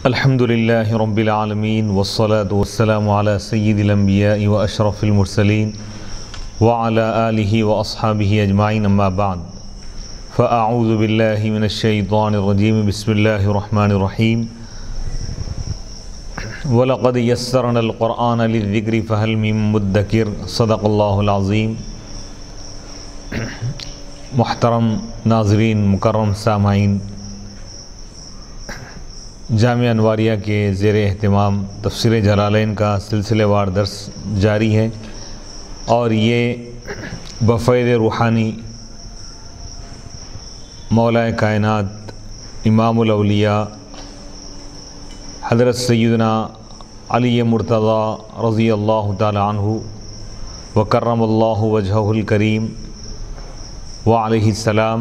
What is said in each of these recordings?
الحمد للہ رب العالمین والصلاة والسلام علی سید الانبیاء واشرف المرسلین وعلی آلہ واصحابہ اجمعین اما بعد فاعوذ باللہ من الشیطان الرجیم بسم اللہ الرحمن الرحیم وَلَقَدْ يَسَّرْنَا الْقُرْآنَ لِلذِّكْرِ فَهَلْ مِن مُدَّكِرٍ صدق اللہ العظیم۔ محترم ناظرین، مکرم سامعین، جامعہ انواریہ کے زیر اہتمام تفسیر جلالین کا سلسلہ وار درس جاری ہے، اور یہ بفید روحانی مولا کائنات امام الاولیاء حضرت سیدنا علی مرتضیٰ رضی اللہ تعالی عنہ وکرم اللہ وجہہ الکریم وعلیہ السلام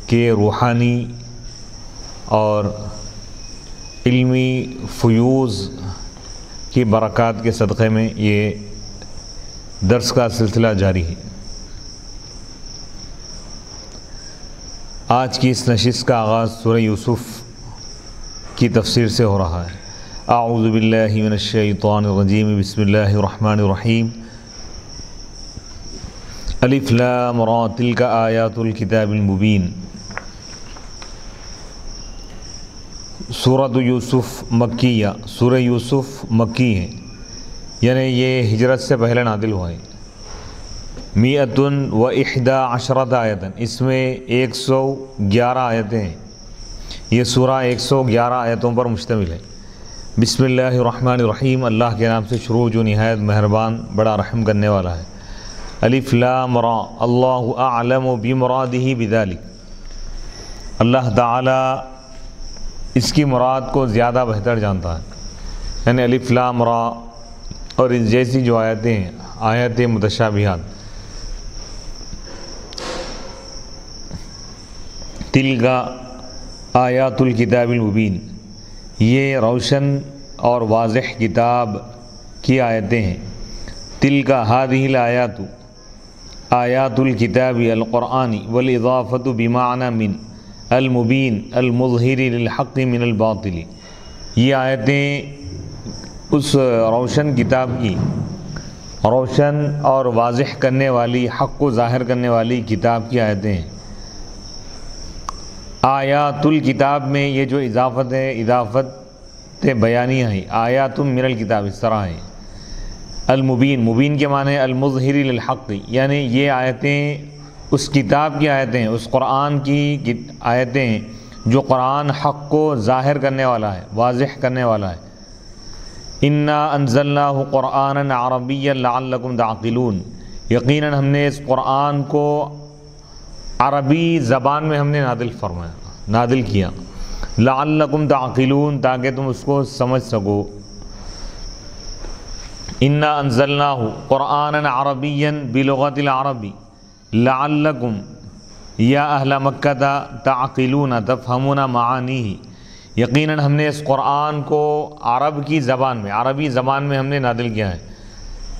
کے روحانی اور علمی فیوز کی برکات کے صدقے میں یہ درس کا سلسلہ جاری ہے۔ آج کی اس نشست کا آغاز سورہ یوسف کی تفسیر سے ہو رہا ہے۔ اعوذ باللہ من الشیطان الرجیم بسم اللہ الرحمن الرحیم۔ الف لام را تلک آیات الکتاب المبین۔ سورۃ یوسف مکیہ، سورہ یوسف مکی ہے، یعنی یہ ہجرت سے پہلے نازل ہوا ہے۔ 111 آیتن، اس میں 111 آیتیں ہیں۔ یہ سورہ 111 آیتوں پر مشتمل ہے۔ بسم اللہ الرحمن الرحیم، اللہ کے نام سے شروع جو نہایت مہربان بڑا رحم کرنے والا ہے۔ الف لام را، اللہ اعلم بمرادہ بذلک، اللہ تعالی اس کی مراد کو زیادہ بہتر جانتا ہے۔ یعنی الف لام را اور اس جیسی جو آیتیں ہیں، آیت متشابہات، تلک آیات الکتاب المبین، یہ روشن اور واضح کتاب کی آیتیں ہیں۔ تلک ہذہ الآیات، آیات الکتاب القرآنی والاضافۃ بمعنی من المبین المظہر للحق من الباطل، یہ آیتیں اس روشن کتاب کی، روشن اور واضح کرنے والی، حق کو ظاہر کرنے والی کتاب کی آیتیں ہیں۔ آیات الکتاب میں یہ جو اضافت ہے، اضافت بیانیہ ہے، آیات من الکتاب اس طرح ہے۔ المبین، مبین کے معنی المظہر للحق، یعنی یہ آیتیں اس کتاب کی آیتیں ہیں، اس قرآن کی آیتیں ہیں جو قرآن حق کو ظاہر کرنے والا ہے، واضح کرنے والا ہے۔ انا انزلناہ قرآنا عربیا لعلکم تعقلون، یقیناً ہم نے اس قرآن کو عربی زبان میں ہم نے نازل فرمایا، نازل کیا، لعلکم تعقلون، تاکہ تم اس کو سمجھ سکو۔ انا انزلناہ قرآنا عربیا بلغت العربی لعلکم یا اہل مکہ تعقلون تفہمون معانیہ، یقیناً ہم نے اس قرآن کو عرب کی زبان میں، عربی زبان میں ہم نے نازل کیا ہے،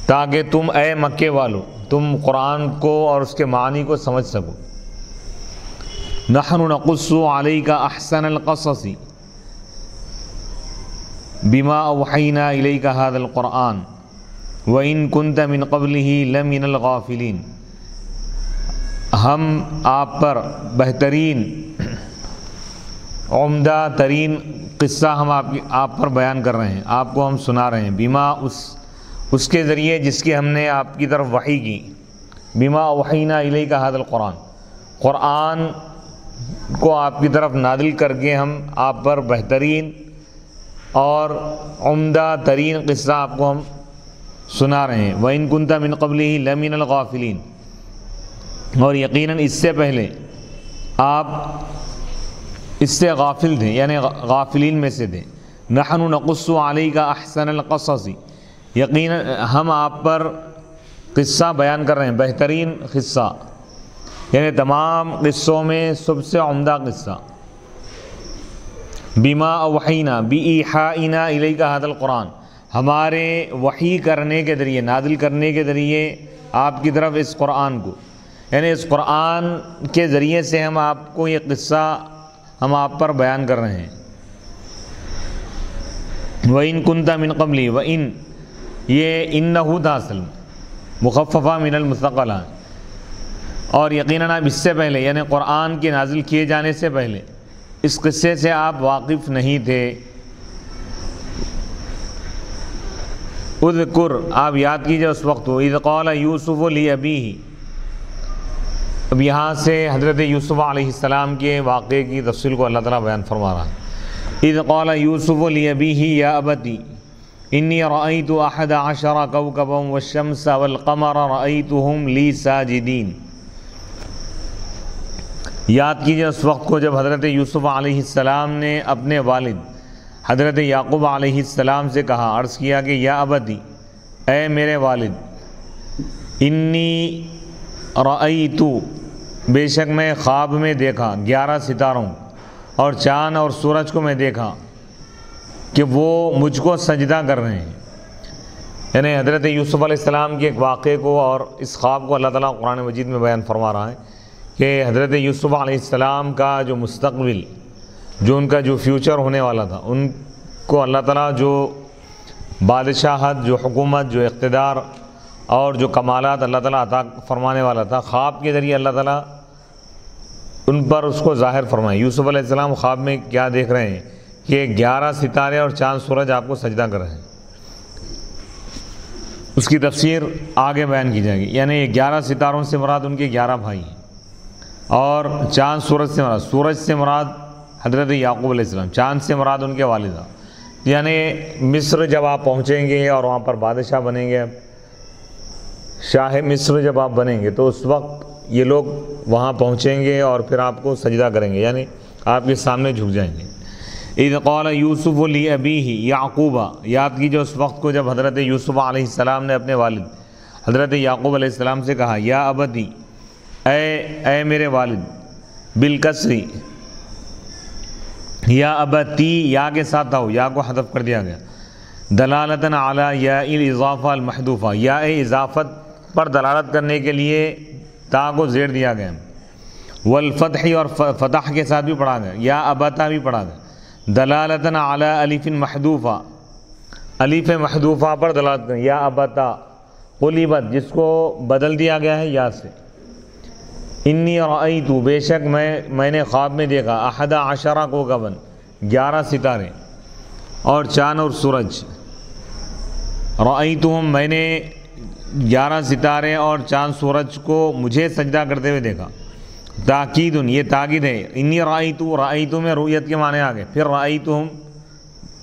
تاکہ تم اے مکے والو، تم قرآن کو اور اس کے معنی کو سمجھ سکو۔ نحن نقص علیک احسن القصص بما اوحینا الیک ھذا القرآن وان کنت من قبلہ لمن الغافلین، ہم آپ پر بہترین، عمدہ ترین قصہ ہم آپ پر بیان کر رہے ہیں، آپ کو ہم سنا رہے ہیں، بما اس کے ذریعے جس کی ہم نے آپ کی طرف وحی کی، بما اوحینا الیک ھذا القرآن، قرآن کو آپ کی طرف نازل کر کے ہم آپ پر بہترین اور عمدہ ترین قصہ آپ کو ہم سنا رہے ہیں۔ وَإِن كُنْتَ مِن قَبْلِهِ لَمِنَ الْغَافِلِينَ، اور یقیناً اس سے پہلے آپ اس سے غافل تھے، یعنی غافلین میں سے تھے۔ نحن نقص علیک احسن القصص، یقیناً ہم آپ پر قصہ بیان کر رہے ہیں، بہترین قصہ، یعنی تمام قصوں میں سب سے عمدہ قصہ۔ بما اوحینا، بایحائنا الیک ھذا القرآن، ہمارے وحی کرنے کے ذریعے، نازل کرنے کے ذریعے آپ کی طرف اس قرآن کو، یعنی اس قرآن کے ذریعے سے ہم آپ کو یہ قصہ ہم آپ پر بیان کر رہے ہیں۔ وَإِن كُنْتَ مِن قَبْلِ وَإِن یہ انہو تھا اصل مخففہ من المثقلہ، اور یقیناً آپ اس سے پہلے یعنی قرآن کے نازل کیے جانے سے پہلے اس قصے سے آپ واقف نہیں تھے۔ اذکر آپ یاد کیجئے اس وقت کو، اذ قال یوسف لأبیہ، اب یہاں سے حضرت یوسف علیہ السلام کے واقعے کی تفصیل کو اللہ تعالیٰ بیان فرما رہا ہے۔ اذ قال یوسف لأبیہ یا ابتی انی رأیت احد عشر کوکبا والشمس والقمر رأیتہم لی ساجدین۔ یاد کیجئے اس وقت کو جب حضرت یوسف علیہ السلام نے اپنے والد حضرت یعقوب علیہ السلام سے کہا، عرض کیا کہ یا ابتی، اے میرے والد، انی رأیت، بے شک میں خواب میں دیکھا 11 ستاروں اور چاند اور سورج کو میں دیکھا کہ وہ مجھ کو سجدہ کر رہے ہیں۔ یعنی حضرت یوسف علیہ السلام کے ایک واقعے کو اور اس خواب کو اللہ تعالیٰ قرآن مجید میں بیان فرما رہا ہے کہ حضرت یوسف علیہ السلام کا جو مستقبل، جو ان کا جو فیوچر ہونے والا تھا، ان کو اللہ تعالیٰ جو بادشاہت، جو حکومت، جو اقتدار اور جو کمالات اللہ تعالیٰ عطا فرمانے والا تھا، خواب کے ذریعے اللہ تعالیٰ ان پر اس کو ظاہر فرمائے۔ یوسف علیہ السلام خواب میں کیا دیکھ رہے ہیں کہ 11 ستارے اور چاند سورج آپ کو سجدہ کر رہے ہیں۔ اس کی تفسیر آگے بیان کی جائے گی۔ یعنی یہ 11 ستاروں سے مراد ان کے 11 بھائی ہیں، اور چاند سورج سے مراد، سورج سے مراد حضرت یعقوب علیہ السلام، چاند سے مراد ان کے والدہ۔ یعنی مصر جب آپ پہنچیں گے اور وہاں پر بادشاہ بنیں گے، شاہ مصر جب آپ بنیں گے، تو اس وقت یہ لوگ وہاں پہنچیں گے اور پھر آپ کو سجدہ کریں گے، یعنی آپ کے سامنے جھک جائیں گے۔ اذ قال یوسف لأبیہ یعقوب، یاد کیجئے اس وقت کو جب حضرت یوسف علیہ السلام نے اپنے والد حضرت یعقوب علیہ السلام سے کہا، یا ابتی، اے میرے والد، بالکسری، یا ابتی یا کے ساتھ تھا، یا کو حذف کر دیا گیا، دلالتاً علی یا الاضافہ المحذوفہ، یا اضافت پر دلالت کرنے کے لیے تا کو زیر دیا گیا، والفتح اور فتح کے ساتھ بھی پڑھا گیا، یا ابتا بھی پڑھا گیا، دلالتاً علی الف محذوفہ، الف محذوفہ پر دلالت کریں، یا ابتا قلبت، جس کو بدل دیا گیا ہے یا سے، انی رأیت، بے شک میں نے خواب میں دیکھا، احد عشر کوکبا، 11 ستارے اور چاند اور سورج، رأیتہم، میں نے 11 ستارے اور چاند سورج کو مجھے سجدہ کرتے ہوئے دیکھا۔ تاکید، یہ تاکید ہے، انی رأیت میں رؤیت کے معنی آ گئے، پھر رأیتہم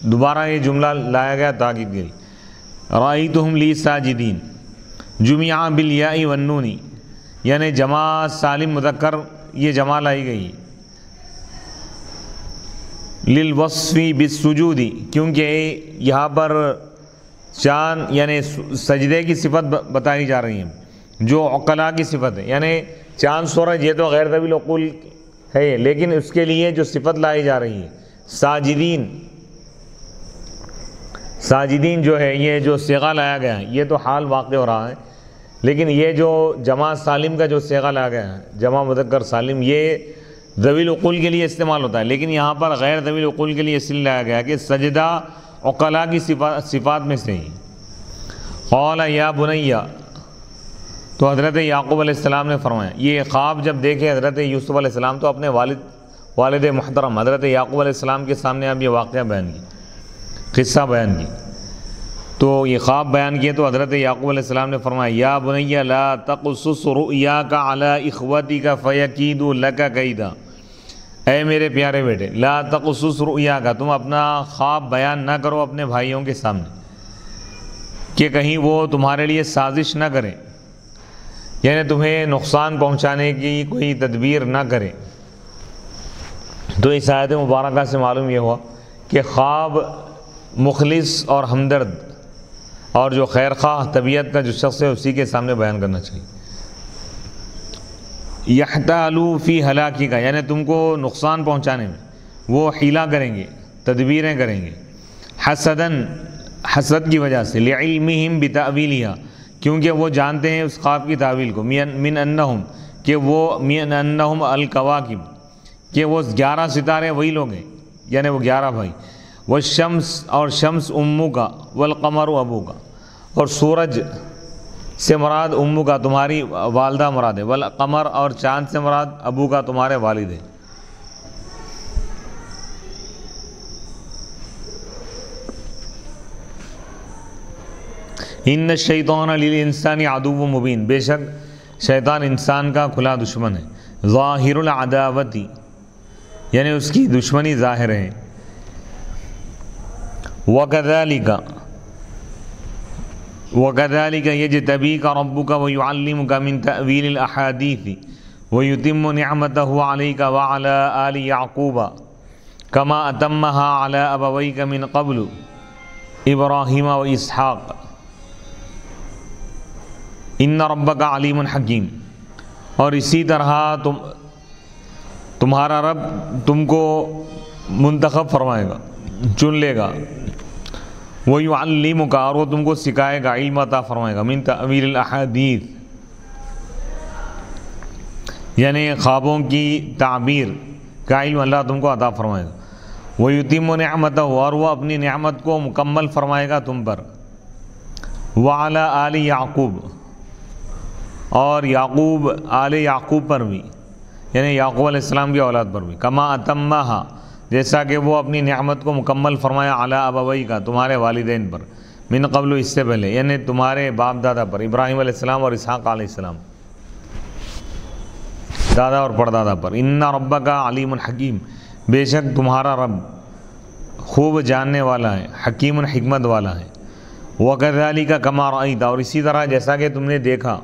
دوبارہ یہ جملہ لایا گیا تاکید کے لیے، رأیتہم لی ساجدین، جمع بالیاء والنون، یعنی جمع سالم مذکر یہ جمع لائی گئی للوصف بالسجود، کیونکہ یہاں پر چاند یعنی سجدے کی صفت بتائی جا رہی ہے جو عقلاء کی صفت ہے، یعنی چاند سورج یہ تو غیر ذوی العقول ہے، لیکن اس کے لیے جو صفت لائی جا رہی ہے ساجدین، ساجدین جو ہے یہ جو صیغہ لایا گیا ہے یہ تو حال واقع ہو رہا ہے، لیکن یہ جو جمع سالم کا جو صیغہ لایا گیا ہے، جمع مذکر سالم، یہ ذوی العقول کے لیے استعمال ہوتا ہے، لیکن یہاں پر غیر ذوی العقول کے لیے اس لیے لایا گیا کہ سجدہ عقلاء کی صفات میں سے ہی۔ قال یا بنی، تو حضرت یعقوب علیہ السلام نے فرمایا، یہ خواب جب دیکھے حضرت یوسف علیہ السلام تو اپنے والد محترم حضرت یعقوب علیہ السلام کے سامنے اب یہ واقعہ بیان کی، قصہ بیان کی، تو یہ خواب بیان کیے تو حضرت یعقوب علیہ السلام نے فرمایا، یا بنی لا تقصص رؤیاک علی اخوتک فیکیدوا لک کیدا، اے میرے پیارے بیٹے، لا تقصص رؤیاک، تم اپنا خواب بیان نہ کرو اپنے بھائیوں کے سامنے کہ کہیں وہ تمہارے لیے سازش نہ کریں، یعنی تمہیں نقصان پہنچانے کی کوئی تدبیر نہ کریں۔ تو اس آیت مبارکہ سے معلوم یہ ہوا کہ خواب مخلص اور ہمدرد اور جو خیر خواہ طبیعت کا جو شخص ہے اسی کے سامنے بیان کرنا چاہیے۔ یحتالوا فی ہلاکی کا، یعنی تم کو نقصان پہنچانے میں وہ حیلہ کریں گے، تدبیریں کریں گے، حسدن، حسد کی وجہ سے، لعلمہم بتأویلہا، کیونکہ وہ جانتے ہیں اس خواب کی تعویل کو، من انہم، کہ وہ من انہم الکواکب، کہ وہ 11 ستارے وہی لوگ ہیں، یعنی وہ 11 بھائی، والشمس اور شمس امو کا، والقمر ابو کا، اور سورج سے مراد امو کا تمہاری والدہ مراد ہے، والقمر اور چاند سے مراد ابو کا تمہارے والد ہے۔ ان الشیطان للانسان عدو مبین، بے شک شیطان انسان کا کھلا دشمن ہے، ظاہر العداوتی یعنی اس کی دشمنی ظاہر ہے، وَكَذَلِكَ يَجْتَبِيكَ رَبُّكَ وَيُعَلِّمُكَ مِن تَأْوِيلِ الْأَحَادِيثِ وَيُتِمُّ نِعْمَتَهُ عَلَيْكَ وَعَلَى آلِ يَعْقُوبَ كَمَا أَتَمَّهَا عَلَى أَبَوَيْكَ مِن قَبْلُ إِبْرَاهِيمَ وَإِسْحَاقَ إِنَّ رَبَّكَ عَلِيمٌ حَكِيمٌ۔ اور اسی طرح تمہارا رب تم کو منتخب فرمائے گا، چن لے گا، وَيُعَلِّمُكَ اور وہ تم کو سکھائے گا، علم عطا فرمائے گا، مِن تأویل الاحادیث یعنی خوابوں کی تعبیر کا علم اللہ تم کو عطا فرمائے گا، وَيُتِمُّ نِعْمَتَهُ اور وہ اپنی نعمت کو مکمل فرمائے گا تم پر، وَعَلَى آلِ یعقوب اور یعقوب آل یعقوب پر بھی یعنی یعقوب علیہ السلام کی اولاد پر بھی، کما اتمہا جیسا کہ وہ اپنی نعمت کو مکمل فرمایا، علی ابوئی کا تمہارے والدین پر، من قبل اس سے پہلے یعنی تمہارے باپ دادا پر، ابراہیم علیہ السلام اور اسحاق علیہ السلام، دادا اور پردادا پر۔ ان ربک علیم حکیم، بے شک تمہارا رب خوب جاننے والا ہے، حکیم حکمت والا ہے۔ وکذالک کما رأیت اور اسی طرح جیسا کہ تم نے دیکھا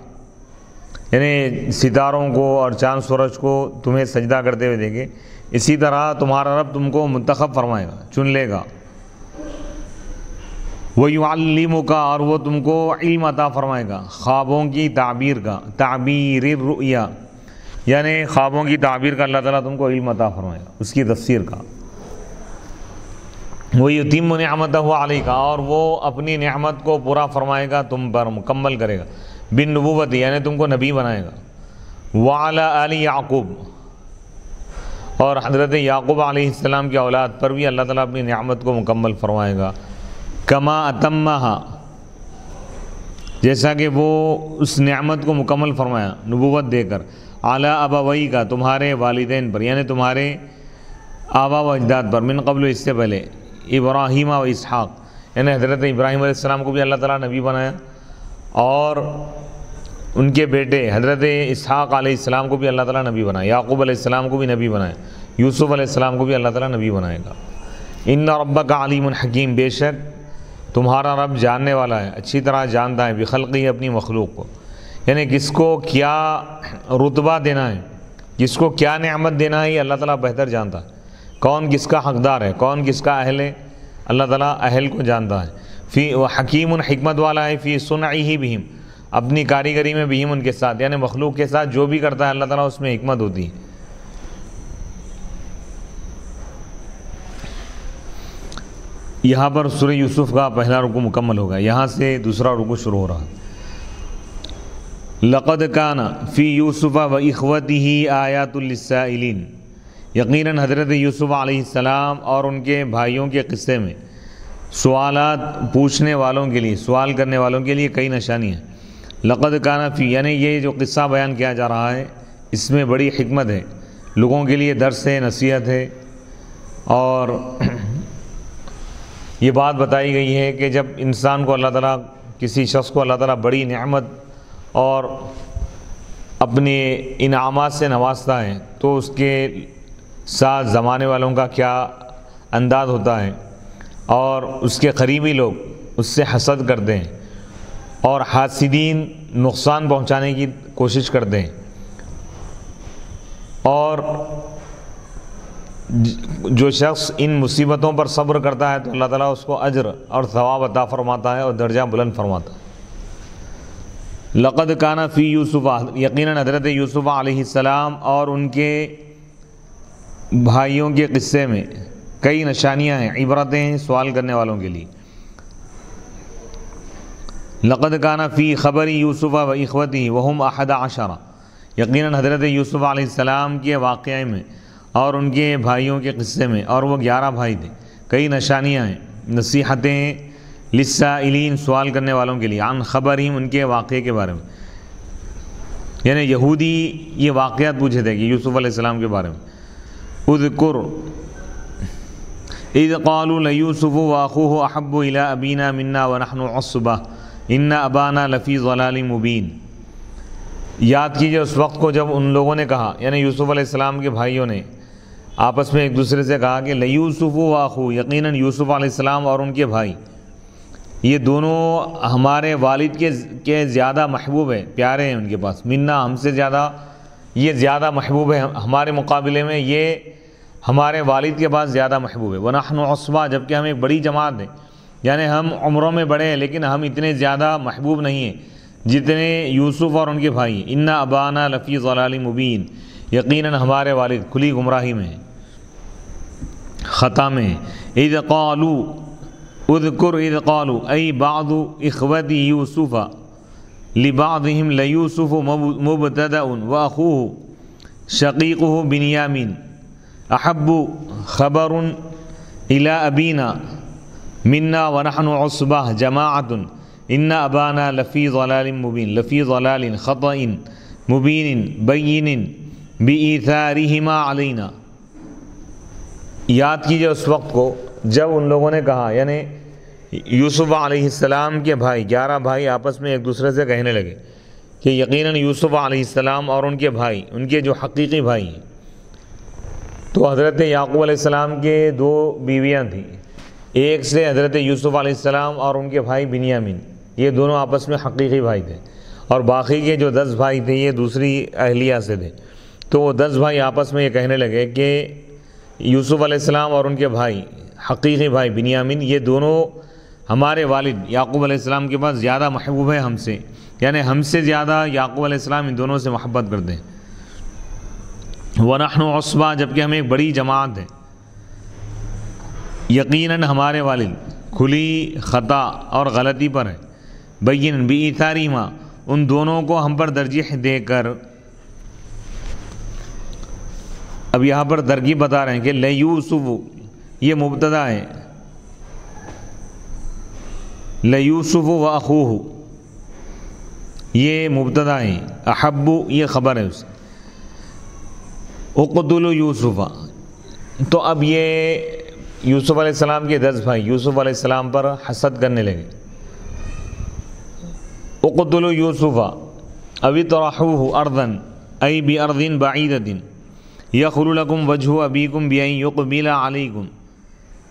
یعنی ستاروں کو اور چاند سورج کو تمہیں سجدہ کرتے ہوئے دیکھے، اسی طرح تمہارا رب تم کو منتخب فرمائے گا، چن لے گا، وَيُعَلِّمُكَ اور وہ تم کو علم عطا فرمائے گا، خوابوں کی تعبیر کا، تعبیر الرؤیا یعنی خوابوں کی تعبیر کا اللہ تعالیٰ تم کو علم عطا فرمائے گا، اس کی تفسیر کا، وَيُتِمُّ نِعْمَتَهُ عَلَيْكَ اور وہ اپنی نعمت کو پورا فرمائے گا تم پر، مکمل کرے گا، بالنبوت یعنی تم کو نبی بنائے گا، وَعَلَى آلِ یعقوب اور حضرت یعقوب علیہ السلام کی اولاد پر بھی اللہ تعالیٰ اپنی نعمت کو مکمل فرمائے گا، کما اتمہا جیسا کہ وہ اس نعمت کو مکمل فرمایا نبوت دے کر، علی ابوئی کا تمہارے والدین پر یعنی تمہارے آبا و اجداد پر، من قبل اس سے پہلے، ابراہیم و اسحاق یعنی حضرت ابراہیم علیہ السلام کو بھی اللہ تعالیٰ نبی بنایا، اور ان کے بیٹے حضرت اسحاق علیہ السلام کو بھی اللہ تعالیٰ نبی بنایا، یعقوب علیہ السلام کو بھی نبی بنایا، یوسف علیہ السلام کو بھی اللہ تعالیٰ نبی بنائے گا۔ ان ربک علیم حکیم، بے شک تمہارا رب جاننے والا ہے، اچھی طرح جانتا ہے، بخلقی اپنی مخلوق کو یعنی کس کو کیا رتبہ دینا ہے، کس کو کیا نعمت دینا ہے، یہ اللہ تعالیٰ بہتر جانتا ہے، کون کس کا حقدار ہے، کون کس کا اہل ہے، اللہ تعالیٰ اہل کو جانتا ہے، فی حکیم حکمت والا ہے، فی صنعہ بہم اپنی کاریگری میں بہم ان کے ساتھ یعنی مخلوق کے ساتھ جو بھی کرتا ہے اللہ تعالیٰ اس میں حکمت ہوتی ہے۔ یہاں پر سورہ یوسف کا پہلا رکوع مکمل ہوگا، یہاں سے دوسرا رکوع شروع ہو رہا ہے۔ لقد کان فی یوسف و اخوتہ آیات للسائلین، یقیناً حضرت یوسف علیہ السلام اور ان کے بھائیوں کے قصے میں سوالات پوچھنے والوں کے لیے، سوال کرنے والوں کے لیے کئی نشانیاں ہیں۔ لقد کان فی یعنی یہ جو قصہ بیان کیا جا رہا ہے اس میں بڑی حکمت ہے، لوگوں کے لیے درس ہے، نصیحت ہے، اور یہ بات بتائی گئی ہے کہ جب انسان کو اللہ تعالیٰ، کسی شخص کو اللہ تعالیٰ بڑی نعمت اور اپنے انعامات سے نوازتا ہے تو اس کے ساتھ زمانے والوں کا کیا انداز ہوتا ہے، اور اس کے قریبی لوگ اس سے حسد کرتے ہیں اور حاسدین نقصان پہنچانے کی کوشش کرتے ہیں، اور جو شخص ان مصیبتوں پر صبر کرتا ہے تو اللہ تعالیٰ اس کو اجر اور ثواب عطا فرماتا ہے اور درجہ بلند فرماتا ہے۔ لقد کان فی یوسف، یقیناً حضرت یوسف علیہ السلام اور ان کے بھائیوں کے قصے میں کئی نشانیاں ہیں، عبرتیں ہیں سوال کرنے والوں کے لیے۔ لقد کان فی خبر یوسف و اخوتہ وہم 11، یقیناً حضرت یوسف علیہ السلام کے واقعے میں اور ان کے بھائیوں کے قصے میں، اور وہ 11 بھائی تھے، کئی نشانیاں ہیں، نصیحتیں للسائلین سوال کرنے والوں کے لیے، عن خبرہم ان کے واقعے کے بارے میں، یعنی یہودی یہ واقعات پوچھے تھے کہ یوسف علیہ السلام کے بارے میں، اذکر اذ قالوا لیوسف واخوہ احب الی ابینا منا ونحن عصبہ ان ابانا لفی ضلال مبین۔ یاد کیجئے اس وقت کو جب ان لوگوں نے کہا، یعنی یوسف علیہ السلام کے بھائیوں نے آپس میں ایک دوسرے سے کہا کہ لیوسف واخو، یقیناً یوسف علیہ السلام اور ان کے بھائی یہ دونوں ہمارے والد کے زیادہ محبوب ہیں، پیارے ہیں ان کے پاس، منا ہم سے زیادہ یہ زیادہ محبوب ہے ہمارے مقابلے میں، یہ ہمارے والد کے پاس زیادہ محبوب ہے، ونحن عصبہ جبکہ ہم ایک بڑی جماعت ہیں، یعنی ہم عمروں میں بڑے ہیں لیکن ہم اتنے زیادہ محبوب نہیں ہیں جتنے یوسف اور ان کے بھائی ہیں، ان ابانا لفی ضلال مبین، یقیناً ہمارے والد کھلی گمراہی میں ہیں، خطا میں ہیں۔ اذ قالوا اذکر اذ قالوا ای بعض اخوت یوسف لبعضهم لیوسف مبتدأ واخوه شقیقه بنیامین احب خبر الی ابینا منا ونحن عصبہ جماعت ان ابانا لفی ضلال مبین، لفی ضلال خطأ مبین بین بإیثارہما علینا۔ یاد کیجئے اس وقت کو جب ان لوگوں نے کہا، یعنی یوسف علیہ السلام کے بھائی 11 بھائی آپس میں ایک دوسرے سے کہنے لگے کہ یقیناً یوسف علیہ السلام اور ان کے بھائی، ان کے جو حقیقی بھائی ہیں، تو حضرت یعقوب علیہ السلام کے 2 بیویاں تھیں، ایک سے حضرت یوسف علیہ السلام اور ان کے بھائی بنیامین، یہ دونوں آپس میں حقیقی بھائی تھے، اور باقی کے جو 10 بھائی تھے یہ دوسری اہلیہ سے تھے۔ تو وہ 10 بھائی آپس میں یہ کہنے لگے کہ یوسف علیہ السلام اور ان کے بھائی حقیقی بھائی بنیامین یہ دونوں ہمارے والد یعقوب علیہ السلام کے پاس زیادہ محبوب ہیں ہم سے، یعنی ہم سے زیادہ یعقوب علیہ السلام ان دونوں سے محبت کرتے ہیں۔ وَنَحْنُ عُصْبَةٌ جبکہ ہم ایک بڑی جماعت ہے، یقیناً ہمارے والد کھلی خطا اور غلطی پر ہے، بین بِإِيثَارِهِمَا ان دونوں کو ہم پر ترجیح دے کر۔ اب یہاں پر ترکیب بتا رہے ہیں کہ لیوسف یہ مبتدا ہے، لیوسف و اخوہ یہ مبتدا ہے، احب یہ خبر ہے اس، اقتلوا یوسف، تو اب یہ یوسف علیہ السلام کے 10 بھائی یوسف علیہ السلام پر حسد کرنے لگے، اقتلوا یوسف او اطرحوہ ارضا ای بارض بعیدۃ یخل لکم وجہ ابیکم بان یقبل علیکم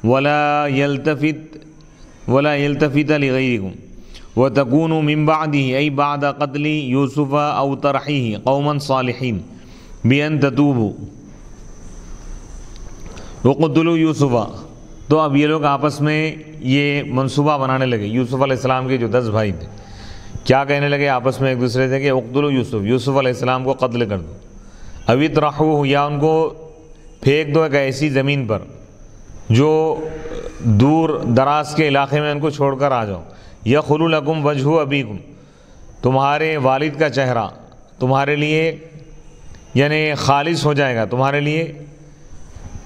ولا یلتفت لغیرکم وتکونوا من بعدہ ای بعد قتل یوسف او طرحہ قوما صالحین بان تتوبوا وقتلوا یوسف۔ تو اب یہ لوگ آپس میں یہ منصوبہ بنانے لگے، یوسف علیہ السلام کے جو 10 بھائی تھے کیا کہنے لگے آپس میں ایک دوسرے سے کہ اقتلوا یوسف، یوسف علیہ السلام کو قتل کر دو، او اطرحوہ یا ان کو پھینک دو ایک ایسی زمین پر جو دور دراز کے علاقے میں ان کو چھوڑ کر آ جاؤ، یخل لکم وجہ ابیکم تمہارے والد کا چہرہ تمہارے لیے یعنی خالص ہو جائے گا، تمہارے لیے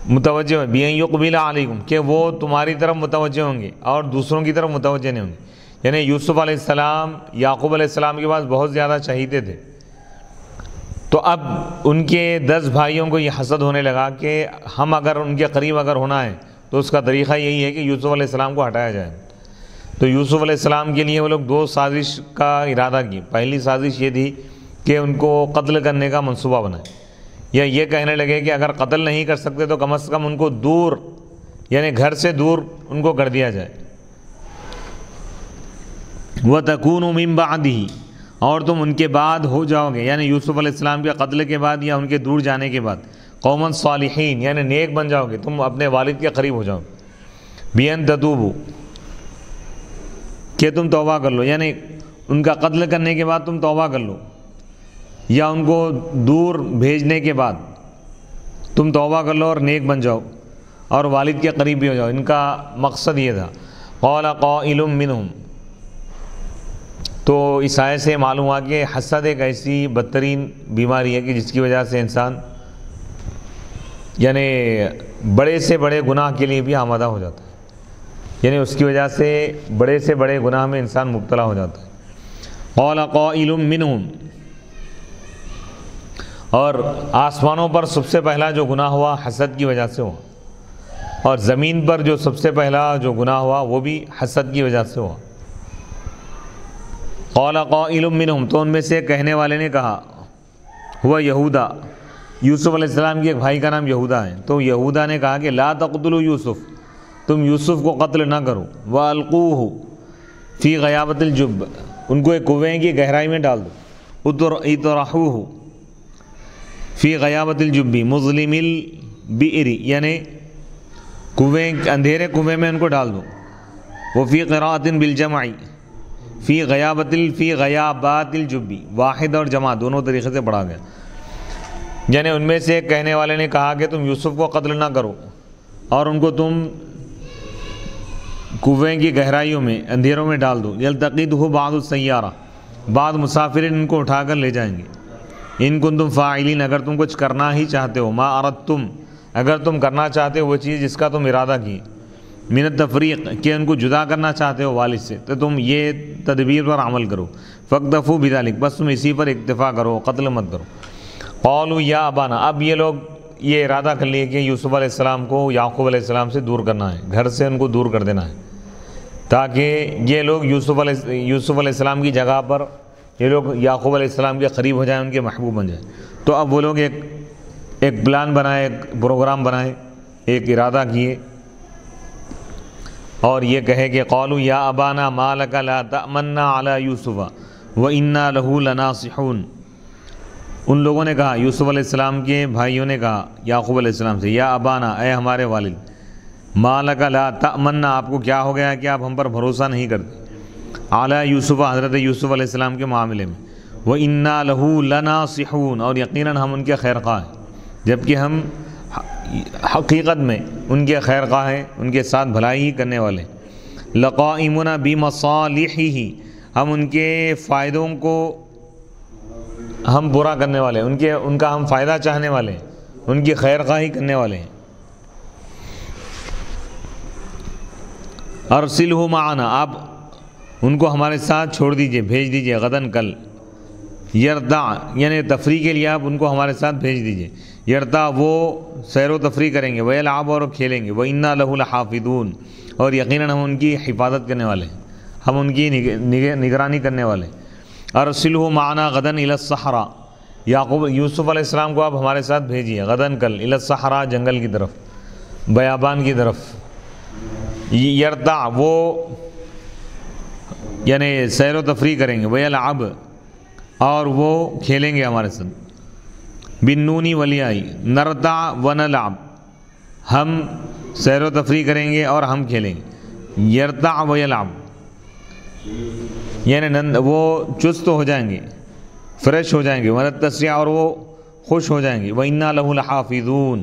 متوجہ بان یقبل علیکم کہ وہ تمہاری طرف متوجہ ہوں گے اور دوسروں کی طرف متوجہ نہیں ہوں گے۔ یعنی یوسف علیہ السلام یعقوب علیہ السلام کے پاس بہت زیادہ چہیتے تھے، تو اب ان کے 10 بھائیوں کو یہ حسد ہونے لگا کہ ہم اگر ان کے قریب اگر ہونا ہے تو اس کا طریقہ یہی ہے کہ یوسف علیہ السلام کو ہٹایا جائے۔ تو یوسف علیہ السلام کے لیے وہ لوگ 2 سازش کا ارادہ کی۔ پہلی سازش یہ تھی کہ ان کو قتل کرنے کا منصوبہ بنائے، یا یہ کہنے لگے کہ اگر قتل نہیں کر سکتے تو کم از کم ان کو دور یعنی گھر سے دور ان کو کر دیا جائے۔ وَتَكُونُوا مِن بَعْدِهِ اور تم ان کے بعد ہو جاؤ گے، یعنی یوسف علیہ السلام کے قتل کے بعد یا ان کے دور جانے کے بعد قوماً صالحین یعنی نیک بن جاؤ گے، تم اپنے والد کے قریب ہو جاؤ گے، بِأَن تَتُوبُوا کہ تم توبہ کر لو، یعنی ان کا قتل کرنے کے بعد تم توبہ کر لو، یا ان کو دور بھیجنے کے بعد تم توبہ کر لو اور نیک بن جاؤ اور والد کے قریب بھی ہو جاؤ۔ ان کا مقصد یہ تھا۔ قال قائل منہم، تو اس آیت سے معلوم ہوا کہ حسد ایک ایسی بدترین بیماری ہے کہ جس کی وجہ سے انسان یعنی بڑے سے بڑے گناہ کے لیے بھی آمادہ ہو جاتا ہے، یعنی اس کی وجہ سے بڑے سے بڑے گناہ میں انسان مبتلا ہو جاتا ہے۔ قال قائل منہم، اور آسمانوں پر سب سے پہلا جو گناہ ہوا حسد کی وجہ سے ہوا، اور زمین پر جو سب سے پہلا جو گناہ ہوا وہ بھی حسد کی وجہ سے ہوا۔ قال قائل منہم، تو ان میں سے کہنے والے نے کہا، ہوا یہودا، یوسف علیہ السلام کے ایک بھائی کا نام یہودا ہے، تو یہودا نے کہا کہ لا تقتلوا یوسف، تم یوسف کو قتل نہ کرو، وَأَلْقُوهُ فِي غَيَابَةِ الْجُبِّ، ان کو ایک کنویں کی گہرائی میں ڈال دو، اطرحوه فی غیابۃ الجب مظلم البئر، یعنی کنویں، اندھیرے کنویں میں ان کو ڈال دو۔ وفی قراءۃ بالجمع فی غیابات الجب، واحد اور جمع دونوں طریقے سے پڑھا گیا، یعنی ان میں سے ایک کہنے والے نے کہا کہ تم یوسف کو قتل نہ کرو اور ان کو تم کنویں کی گہرائیوں میں اندھیروں میں ڈال دو۔ یلتقطہ بعض السیارہ، بعض مسافرین ان کو اٹھا کر لے جائیں گے۔ ان کنتم فاعلین، اگر تم کچھ کرنا ہی چاہتے ہو، ما اردتم، اگر تم کرنا چاہتے ہو وہ چیز جس کا تم ارادہ کیے، من التفریق، کہ ان کو جدا کرنا چاہتے ہو والد سے، تو تم یہ تدبیر پر عمل کرو۔ فاکتفوا بذلک، بس تم اسی پر اکتفا کرو، قتل مت کرو۔ قالوا یا ابانا، اب یہ لوگ یہ ارادہ کر لیے کہ یوسف علیہ السلام کو یعقوب علیہ السلام سے دور کرنا ہے، گھر سے ان کو دور کر دینا ہے، تاکہ یہ لوگ یوسف علیہ السلام کی جگہ پر یہ لوگ یعقوب علیہ السلام کے قریب ہو جائیں، ان کے محبوب بن جائیں۔ تو اب وہ لوگ ایک پلان بنائے، ایک پروگرام بنائے، ایک ارادہ کیے اور یہ کہے کہ قالوا یا ابانا ما لک لا تأمنا علی یوسف وإنا لہ لناصحون، ان لوگوں نے کہا، یوسف علیہ السلام کے بھائیوں نے کہا یعقوب علیہ السلام سے، یا ابانا، اے ہمارے والد، ما لک لا تأمنا، آپ کو کیا ہو گیا کہ آپ ہم پر بھروسہ نہیں کرتے، اعلیٰ یوسف، حضرت یوسف علیہ السلام کے معاملے میں، وَإِنَّا لَهُ لَنَاصِحُونَ، اور یقیناً ہم ان کے خیر خواہ ہیں، جبکہ ہم حقیقت میں ان کے خیر خواہ ہیں، ان کے ساتھ بھلائی ہی کرنے والے ہیں۔ لَقَائِمُونَ بِمَصَالِحِهِ، ہم ان کے فائدوں کو ہم برا کرنے والے ہیں، ان کا ہم فائدہ چاہنے والے ہیں، ان کی خیر خواہی کرنے والے ہیں۔ ارسلہ معنا، آپ ان کو ہمارے ساتھ چھوڑ دیجئے، بھیج دیجئے، غدن، کل، یرتع، یعنی تفریح کے لیے آپ ان کو ہمارے ساتھ بھیج دیجئے، یرتع، وہ سیر و تفریح کریں گے، ویلعب، اور کھیلیں گے، وإنا لہ لحافظون، اور یقیناً ہم ان کی حفاظت کرنے والے ہیں، ہم ان کی نگرانی کرنے والے ہیں۔ ارسلہ معنا غدن الی الصحراء، یوسف علیہ السلام کو آپ ہمارے ساتھ بھیجیے، غدن، کل، الی الصحراء، جنگل کی طرف، بیابان کی طرف۔ یرتع، وہ یعنی سیر و تفریح کریں گے، ویلعب، اور وہ کھیلیں گے ہمارے ساتھ، بالنون والیاء، نرتع ونلعب، ہم سیر و تفریح کریں گے اور ہم کھیلیں گے، یرتع ویلعب، یعنی وہ چست ہو جائیں گے، فریش ہو جائیں گے، ونتسع، اور وہ خوش ہو جائیں گے، وإنا لہ لحافظون،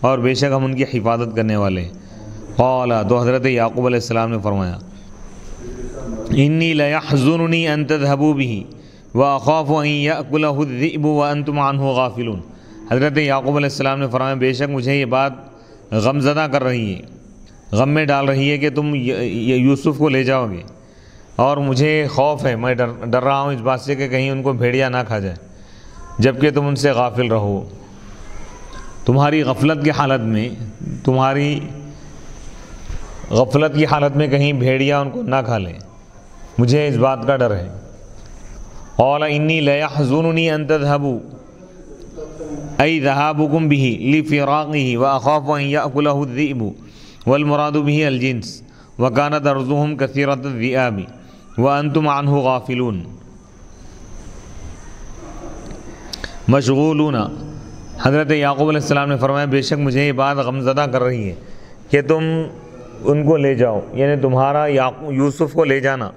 اور بے شک ہم ان کی حفاظت کرنے والے ہیں۔ قال، تو حضرت یعقوب علیہ السلام نے فرمایا، انی لیحزننی ان تذهبوا به واخاف ان یأکلہ الذئب وانتم عنہ غافلون، حضرت یعقوب علیہ السلام نے فرمایا، بے شک مجھے یہ بات غم زدہ کر رہی ہے، غم میں ڈال رہی ہے کہ تم یوسف کو لے جاؤ گے، اور مجھے خوف ہے، میں ڈر رہا ہوں اس بات سے کہ کہیں ان کو بھیڑیا نہ کھا جائے، جبکہ تم ان سے غافل رہو، تمہاری غفلت کی حالت میں کہیں بھیڑیا ان کو نہ کھا لیں، مجھے اس بات کا ڈر ہے۔ قال انی لیحزننی ان تذهبوا، ای ذهابکم به لفراقہ واخاف ان یأکلہ الذئب، والمراد به الجنس، وکانت ارضهم کثیرۃ الذئاب وانتم عنہ غافلون مشغولون، حضرت یعقوب علیہ السلام نے فرمایا، بے شک مجھے یہ بات غمزدہ کر رہی ہے کہ تم ان کو لے جاؤ، یعنی تمہارا یوسف کو لے جانا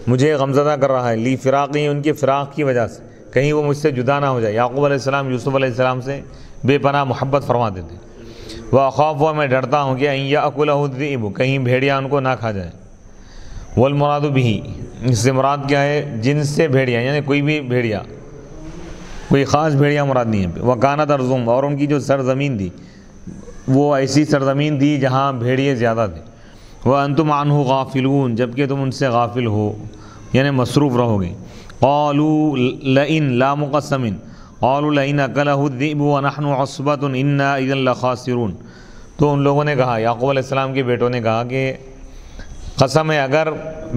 مجھے غمزدہ کر رہا ہے، لی فراقی، ان کے فراق کی وجہ سے، کہیں وہ مجھ سے جدا نہ ہو جائے۔ یعقوب علیہ السلام یوسف علیہ السلام سے بے پناہ محبت فرماتے تھے۔ وَأَخَافُ، میں ڈرتا ہوں کہ أَن يَأْكُلَهُ الذِّئْبُ، کہیں بھیڑیا ان کو نہ کھا جائے۔ وَالْمُرَادُ بِهِ، اس سے مراد کیا ہے؟ جنس سے بھیڑیا، یعنی کوئی بھی بھیڑیا، کوئی خاص بھیڑیا مراد نہیں ہے۔ وَكَانَتْ أَرْضُهُمْ، اور ان کی جو سرزمین تھی، وہ ایسی سرزمین تھی جہاں بھیڑیے زیادہ تھے. وَأَنْتُمْ عَنْهُ غَافِلُونَ جبکہ تم ان سے غافل ہو یعنی مصروف رہو گے. قَالُوا لَئِن لَا مُقَسَّمٍ قَالُوا لَئِنْ أَكَلَهُ الذِّئْبُ وَنَحْنُ عَصْبَةٌ إِنَّا إِذًا لَخَاسِرُونَ. تو ان لوگوں نے کہا، یعقوب علیہ السلام کے بیٹوں نے کہا کہ قسم ہے اگر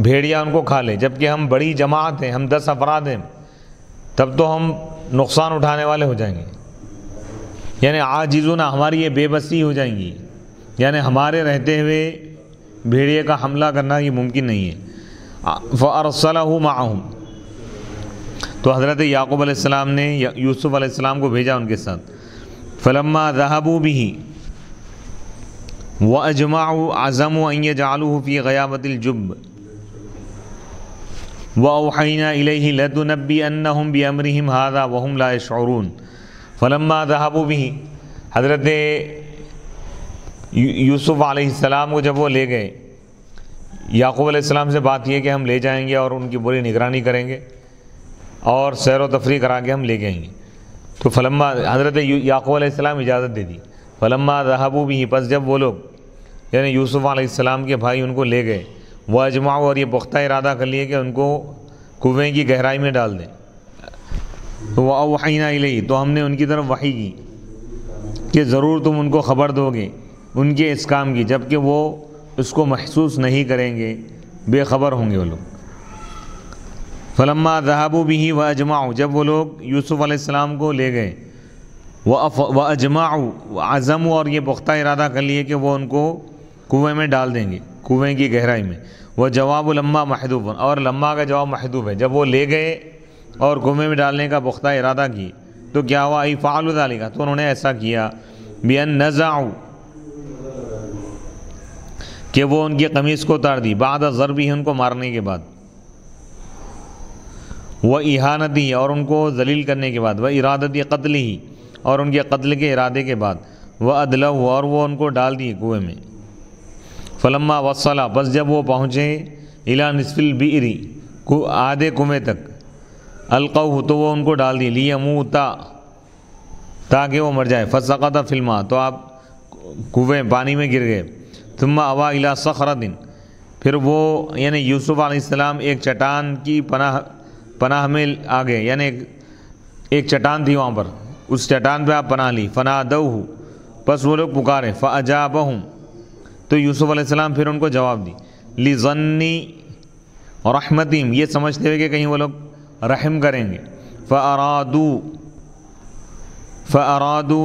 بھیڑیا ان کو کھا لے جبکہ ہم بڑی جماعت ہیں، ہم 10 افراد ہیں، تب تو ہم نقصان اٹھانے والے ہو جائیں گے. یعنی عاجزون ہماری یہ بے بسی ہو جائیں گی، یعنی ہمارے رہتے ہوئے بھیڑیے کا حملہ کرنا یہ ممکن نہیں ہے. فَأَرْسَلَهُ مَعَهُمْ تو حضرت یعقوب علیہ السلام نے یوسف علیہ السلام کو بھیجا ان کے ساتھ. فَلَمَّا ذَهَبُوا بِهِ وَأَجْمَعُوا عَزَمُوا أَن يَجْعَلُوهُ فِي غَيَابَةِ الْجُبِّ وَأَوْحَيْنَا إِلَيْهِ لَتُنَبِّئَنَّهُمْ بِأَمْرِهِمْ هَذَا وَهُمْ لَا يَشْعُرُونَ. فَلَمَّا ذَهَبُوا بِهِ حضرت یوسف علیہ السلام کو جب وہ لے گئے، یعقوب علیہ السلام سے بات یہ کہ ہم لے جائیں گے اور ان کی بری نگرانی کریں گے اور سیر و تفریح کرا کے ہم لے کے آئیں گے. تو فلما حضرت یعقوب علیہ السلام اجازت دے دی. فلما ذهبوا به پس جب وہ لوگ یعنی یوسف علیہ السلام کے بھائی ان کو لے گئے، وہ اجمعوا اور یہ پختہ ارادہ کر لیے کہ ان کو کنویں کی گہرائی میں ڈال دیں. وَأَوْحَيْنَا إِلَيْهِ تو ہم نے ان کی طرف وحی کی کہ ضرور تم ان کو خبر دو گے ان کے اس کام کی، جبکہ وہ اس کو محسوس نہیں کریں گے، بے خبر ہوں گے وہ لوگ. فلما ذهبوا به واجمعوا جب وہ لوگ یوسف علیہ السلام کو لے گئے، واجمعوا عزموا اور یہ پختہ ارادہ کر لیے کہ وہ ان کو کنویں میں ڈال دیں گے، کنویں کی گہرائی میں. وجواب لما محذوف اور لما کا جواب محذوف ہے. جب وہ لے گئے اور کنویں میں ڈالنے کا پختہ ارادہ کی تو کیا ہوا؟ ای فعلوا ذلك تو انہوں نے ایسا کیا بأن نزعوا کہ وہ ان کی قمیص کو اتار دی، بعد ضربہ ان کو مارنے کے بعد، وإہانتہ اور ان کو ذلیل کرنے کے بعد، وإرادۃ قتلہ اور ان کے قتل کے ارادے کے بعد، وأدلہ اور وہ ان کو ڈال دیے کنویں میں. فلما وصلا بس جب وہ پہنچے الی نصف البئر آدھے کنویں تک، القوہ تو وہ ان کو ڈال دی، لیموتا تاکہ وہ مر جائے، فسقط فی الماء تو آپ کنویں پانی میں گر گئے. ثم اویٰ الی صخرۃ پھر وہ یعنی یوسف علیہ السلام ایک چٹان کی پناہ میں آ گئے، یعنی ایک چٹان تھی وہاں پر، اس چٹان پہ آپ پناہ لی. فنادوہ پس وہ لوگ پکارے، فاجابہم تو یوسف علیہ السلام پھر ان کو جواب دی، لظنی رحمتہم یہ سمجھتے ہوئے کہ کہیں وہ لوگ رحم کریں گے. فارادوا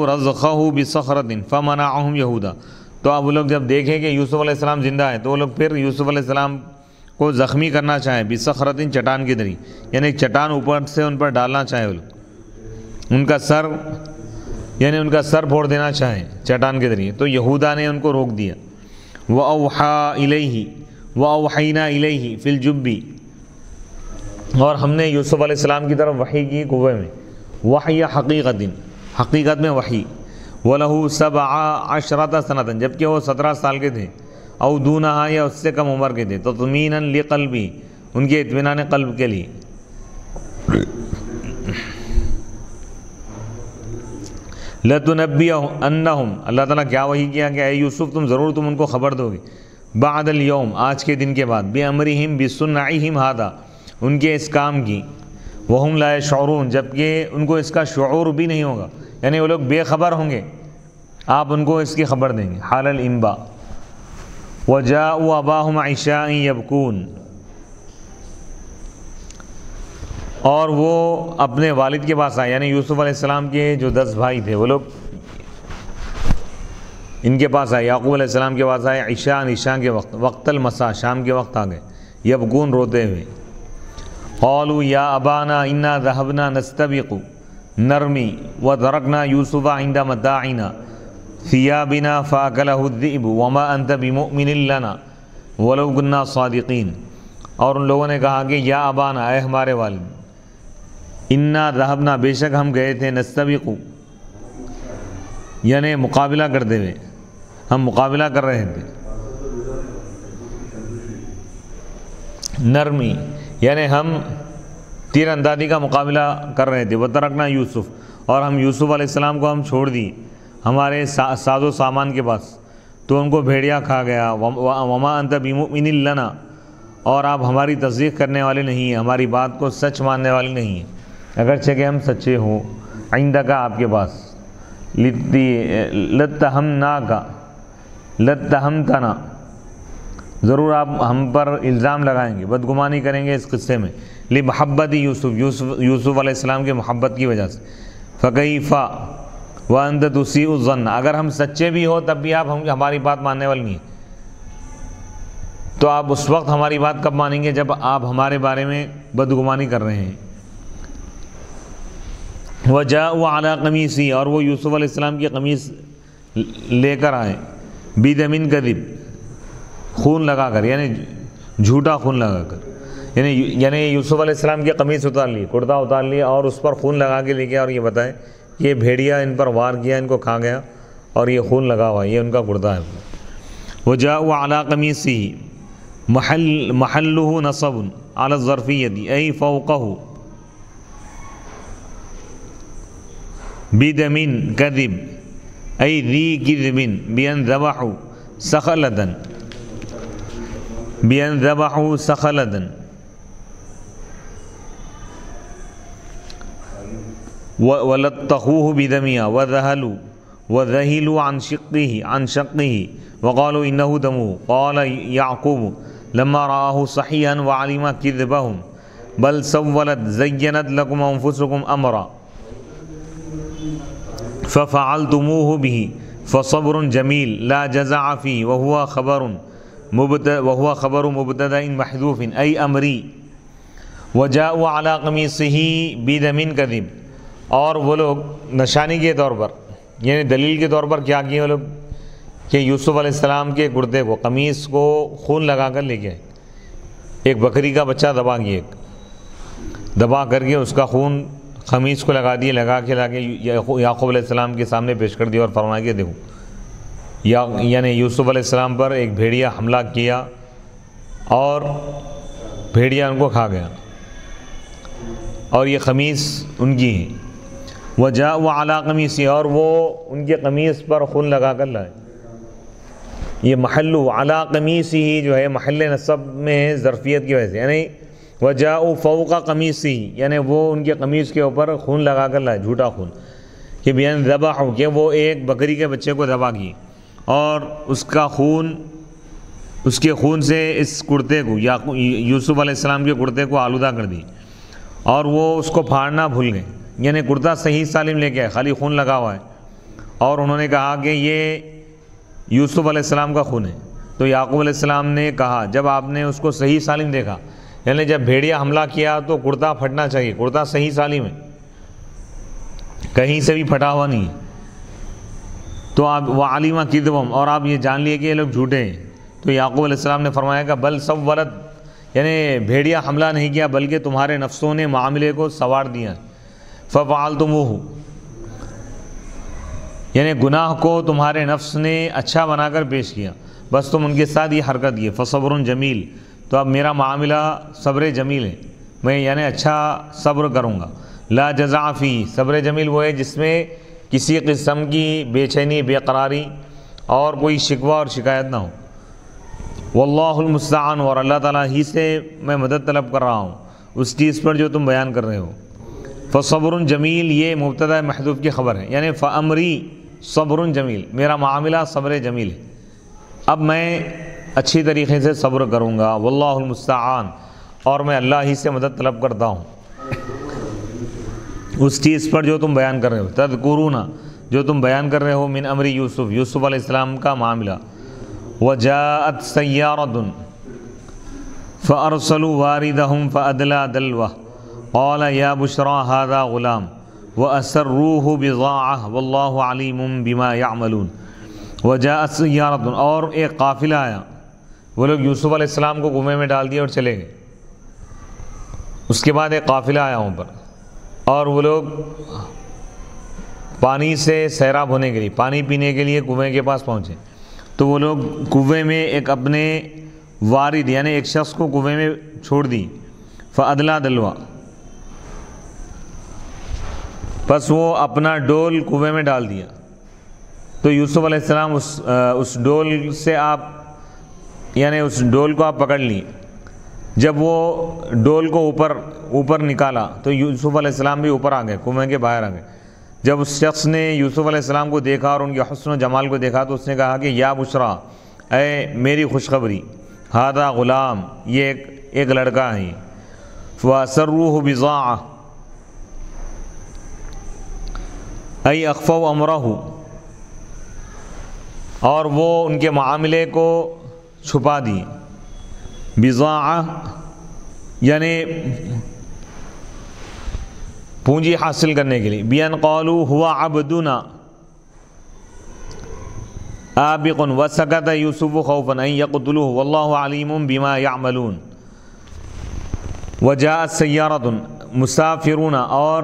رزقہ بصخرۃ فمنعہم یہودا تو اب وہ لوگ جب دیکھیں کہ یوسف علیہ السلام زندہ ہے تو وہ لوگ پھر یوسف علیہ السلام کو زخمی کرنا چاہیں، بصخرۃ چٹان کی ذریعے، یعنی ایک چٹان اوپر سے ان پر ڈالنا چاہیں، وہ لوگ ان کا سر یعنی ان کا سر پھوڑ دینا چاہیں چٹان کے ذریعے. تو یہودا نے ان کو روک دیا. وَأَوْحَيْنَا إِلَيْهِ فِي الْجُبِّ اور ہم نے یوسف علیہ السلام کی طرف وحی کی کنویں میں، وحی حقیقت میں وحی. وَلَهُ 17 سنۃ جبکہ وہ 17 سال کے تھے، او دونہا یا اس سے کم عمر کے تھے، تطمیناً لقلبی ان کے اطمینان قلب کے لیے. لَتُنَبِّئَنَّهُمْ اللہ تعالیٰ کیا وحی کیا کہ اے یوسف ضرور تم ان کو خبر دو گے، بعد الیوم آج کے دن کے بعد، بِأَمْرِهِمْ بِصُنْعِهِمْ هَذَا ان کے اس کام کی، وَهُمْ لَا يَشْعُرُونَ جبکہ ان کو اس کا شعور بھی نہیں ہوگا، یعنی وہ لوگ بے خبر ہوں گے، آپ ان کو اس کی خبر دیں گے. حال الانباء وَجَاءُوا أَبَاهُمْ عِشَاءً يَبْكُونَ اور وہ اپنے والد کے پاس آئے، یعنی یوسف علیہ السلام کے جو 10 بھائی تھے وہ لوگ ان کے پاس آئے، یعقوب علیہ السلام کے پاس آئے، عشاء کے وقت، وقت المساء شام کے وقت آ گئے، یبکون روتے ہوئے. قالوا یا ابانا انا ذهبنا نستبق نرمی وترکنا یوسف عند متاعنا ثیابنا فاکلہ الذئب وما انت بمؤمن لنا ولو كنا صادقین. اور ان لوگوں نے کہا کہ یا ابانا اے ہمارے والد، انا ذهبنا بے شک ہم گئے تھے، نستبق یعنی مقابلہ کرتے ہوئے، ہم مقابلہ کر رہے تھے، نرمی یعنی ہم تیر اندازی کا مقابلہ کر رہے تھے، وترکنا یوسف اور ہم یوسف علیہ السلام کو ہم چھوڑ دی، ہمارے ساز و سامان کے پاس، تو ان کو بھیڑیا کھا گیا۔ وما انت بمؤمن لنا، اور آپ ہماری تصدیق کرنے والے نہیں ہیں، ہماری بات کو سچ ماننے والے نہیں ہیں، اگرچہ کہ ہم سچے ہوں۔ عندک، آپ کے پاس، لتہمتنا، ضرور آپ ہم پر الزام لگائیں گے، بدگمانی کریں گے اس قصے میں، لمحبت یوسف علیہ السلام کے محبت کی وجہ سے۔ فکیف وانت تسیء الظن، اگر ہم سچے بھی ہو تب بھی آپ ہماری بات ماننے والے نہیں ہیں، تو آپ اس وقت ہماری بات کب مانیں گے جب آپ ہمارے بارے میں بدگمانی کر رہے ہیں۔ وجاءوا علی قمیصی، اور وہ یوسف علیہ السلام کی قمیص لے کر آئے، بدم کذب، خون لگا کر، یعنی جھوٹا خون لگا کر، یعنی یوسف علیہ السلام کی قمیص اتار لی، کرتا اتار لیا اور اس پر خون لگا کے لے گیا، اور یہ بتائیں یہ بھیڑیا ان پر وار کیا، ان کو کھا گیا، اور یہ خون لگا ہوا، یہ ان کا کرتا ہے۔ وجاءوا علی قمیصہ محلہ نصب علی الظرفیۃ ای فوقہ بدم کذب ای ذی کذب بأن ذبحوا سخلدا ولطخوه بدمها وذهلوا عن شقه وقالوا إنه دمه قال يعقوب لما رآه صحيحا وعلم كذبهم بل سولت زينت لكم أنفسكم أمرا ففعلتموه به فصبر جميل لا جزع فيه وهو خبر مبتدأ محذوف أي أمري وجاءوا على قميصه بدم كذب، اور وہ لوگ نشانی کے طور پر، یعنی دلیل کے طور پر کیا کیے وہ لوگ کہ یوسف علیہ السلام کے گردے کو، قمیص کو خون لگا کر لے گئے، ایک بکری کا بچہ دبا کر کے اس کا خون قمیص کو لگا کے یعقوب علیہ السلام کے سامنے پیش کر دیا، اور فرمایا کہ دیکھو، یعنی یوسف علیہ السلام پر ایک بھیڑیا حملہ کیا اور بھیڑیا ان کو کھا گیا، اور یہ قمیص ان کی ہے۔ وجاءوا علی قمیصہ، اور وہ ان کے قمیص پر خون لگا کر لائے۔ یہ محلو علی قمیصہ جو ہے محل نصب میں ہے ظرفیت کی وجہ سے، یعنی وجاءوا فوق قمیصہ، یعنی وہ ان کے قمیص کے اوپر خون لگا کر لائے، جھوٹا خون، کہ بأن ذبحوا، کہ وہ ایک بکری کے بچے کو ذبح کی، اور اس کے خون سے اس کرتے کو، یوسف علیہ السلام کے کرتے کو آلودہ کر دی، اور وہ اس کو پھاڑنا بھول گئے، یعنی کرتا صحیح سالم لے کے آئے، خالی خون لگا ہوا ہے، اور انہوں نے کہا کہ یہ یوسف علیہ السلام کا خون ہے۔ تو یعقوب علیہ السلام نے کہا، جب آپ نے اس کو صحیح سالم دیکھا، یعنی جب بھیڑیا حملہ کیا تو کرتا پھٹنا چاہیے، کرتا صحیح سالم ہے، کہیں سے بھی پھٹا ہوا نہیں، تو آپ وعلم کذبہم، اور آپ یہ جان لیے کہ یہ لوگ جھوٹے ہیں۔ تو یعقوب علیہ السلام نے فرمایا کہ بل سولت، یعنی بھیڑیا حملہ نہیں کیا بلکہ تمہارے نفسوں نے معاملے کو سوار دیا، ففعلتموہ، یعنی گناہ کو تمہارے نفس نے اچھا بنا کر پیش کیا، بس تم ان کے ساتھ یہ حرکت کی، فصبر جمیل، تو اب میرا معاملہ صبر جمیل ہے، میں یعنی اچھا صبر کروں گا۔ لا جزع فی، صبر جمیل وہ ہے جس میں کسی قسم کی بے چینی، بے قراری اور کوئی شکوہ اور شکایت نہ ہو۔ واللہ المستعان، اور اللہ تعالیٰ ہی سے میں مدد طلب کر رہا ہوں اس چیز پر جو تم بیان کر رہے ہو۔ فصبر جمیل، یہ مبتدا محذوف کی خبر ہے، یعنی فامری صبر جمیل، میرا معاملہ صبر جمیل ہے، اب میں اچھی طریقے سے صبر کروں گا۔ واللہ المستعان، اور میں اللہ ہی سے مدد طلب کرتا ہوں اس چیز پر جو تم بیان کر رہے ہو۔ تذکرون، جو تم بیان کر رہے ہو، من امر یوسف، یوسف علیہ السلام کا معاملہ۔ وجاءت سیارۃ فارسلوا واردہم فادلی دلوہ قال یا بشرا ھذا غلام واسروہ بضاعہ واللہ علیم بما یعملون۔ وجاءت سیارۃ، اور ایک قافلہ آیا، وہ لوگ یوسف علیہ السلام کو کنویں میں ڈال دیا اور چلے گئے، اس کے بعد ایک قافلہ آیا وہاں پر، اور وہ لوگ پانی سے سیراب ہونے کے لیے، پانی پینے کے لیے کنویں کے پاس پہنچے، تو وہ لوگ کنویں میں ایک اپنے وارد، یعنی ایک شخص کو کنویں میں چھوڑ دی، فادلی دلوا، پس وہ اپنا ڈول کنویں میں ڈال دیا، تو یوسف علیہ السلام اس ڈول سے آپ یعنی اس ڈول کو آپ پکڑ لی. جب وہ ڈول کو اوپر نکالا تو یوسف علیہ السلام بھی اوپر آ گئے, کنویں کے باہر آ گئے. جب اس شخص نے یوسف علیہ السلام کو دیکھا اور ان کے حسن و جمال کو دیکھا تو اس نے کہا کہ یا بشرا, اے میری خوشخبری, ہذا غلام, یہ ایک لڑکا ہے. فَأَسَرُّوهُ بِضَاعَةً اَيْ أَخْفَوْا أَمْرَهُ, اور وہ ان کے معاملے کو چھپا دی. بضاعہ یعنی پونجی حاصل کرنے کے لیے. بِأَنْ قَالُوا هُوَ عَبْدُنَا آبق وسکت یوسف خوفا ان یقتلوه واللہ علیم بما یعملون. وجاءت سیارۃ مسافرون, اور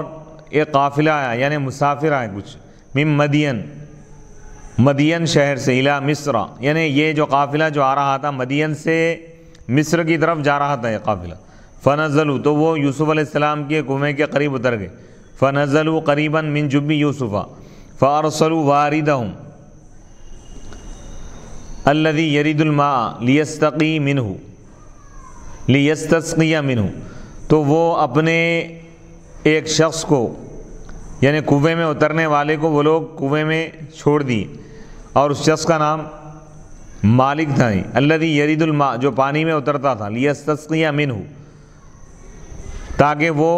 ایک قافلہ آیا یعنی مسافر آئے کچھ, من مدین شہر سے, الی مصر, یعنی یہ جو قافلہ جو آ رہا تھا مدین سے مصر کی طرف جا رہا تھا یہ قافلہ. فنزلوا, تو وہ یوسف علیہ السلام کے کنویں کے قریب اتر گئے. فنزلوا قریبا من جب یوسف فارسلوا واردہم الذی یرید الماء لیستسقی منہ, تو وہ اپنے ایک شخص کو یعنی کنویں میں اترنے والے کو وہ لوگ کنویں میں چھوڑ دی, اور اس شخص کا نام مالک تھا. الذی یرید الماء, جو پانی میں اترتا تھا, لیستسقی منہ, تاکہ وہ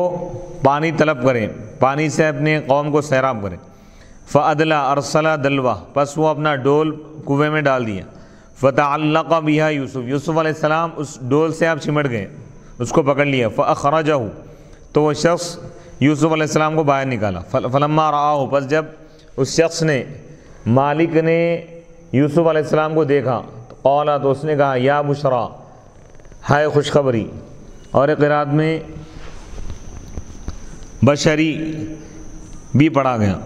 پانی طلب کرے, پانی سے اپنے قوم کو سیراب کرے. فادلا ارسلا دلوا, پس وہ اپنا ڈول کنویں میں ڈال دیا. فتعلق بها یوسف, یوسف علیہ السلام اس ڈول سے آپ چمٹ گئے, اس کو پکڑ لیا. فاخرجہ, تو وہ شخص یوسف علیہ السلام کو باہر نکالا. فلما رآہ, پس جب اس شخص نے مالک نے یوسف علیہ السلام کو دیکھا, قال, تو اس نے کہا یا بشرا, ہائے خوشخبری. اور ایک قرات میں بشری بھی پڑھا گیا.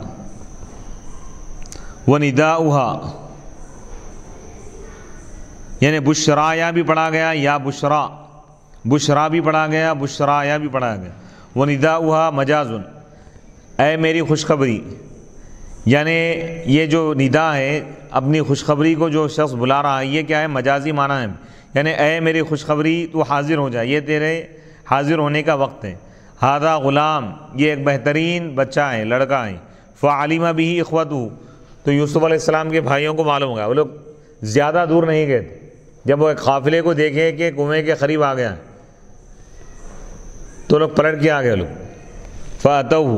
ونداؤها, یعنی بشرایا بھی پڑھا گیا, یا بشرا بھی پڑھا گیا, بشرایا بھی پڑھا گیا. ونداؤها مجاز, اے میری خوشخبری, یعنی یہ جو ندا ہے اپنی خوشخبری کو جو شخص بلا رہا ہے یہ کیا ہے, مجازی معنی ہے. یعنی اے میری خوشخبری تو حاضر ہو جائے, یہ تیرے حاضر ہونے کا وقت ہے. ہذا غلام, یہ ایک بہترین بچہ ہے, لڑکا ہے. فعلم به اخوته, تو یوسف علیہ السلام کے بھائیوں کو معلوم ہو گیا. وہ لوگ زیادہ دور نہیں گئے تھے. جب وہ ایک قافلے کو دیکھے کہ کنویں کے قریب آ گیا تو لوگ پلٹ کے آ گئے. لوگ فاتوه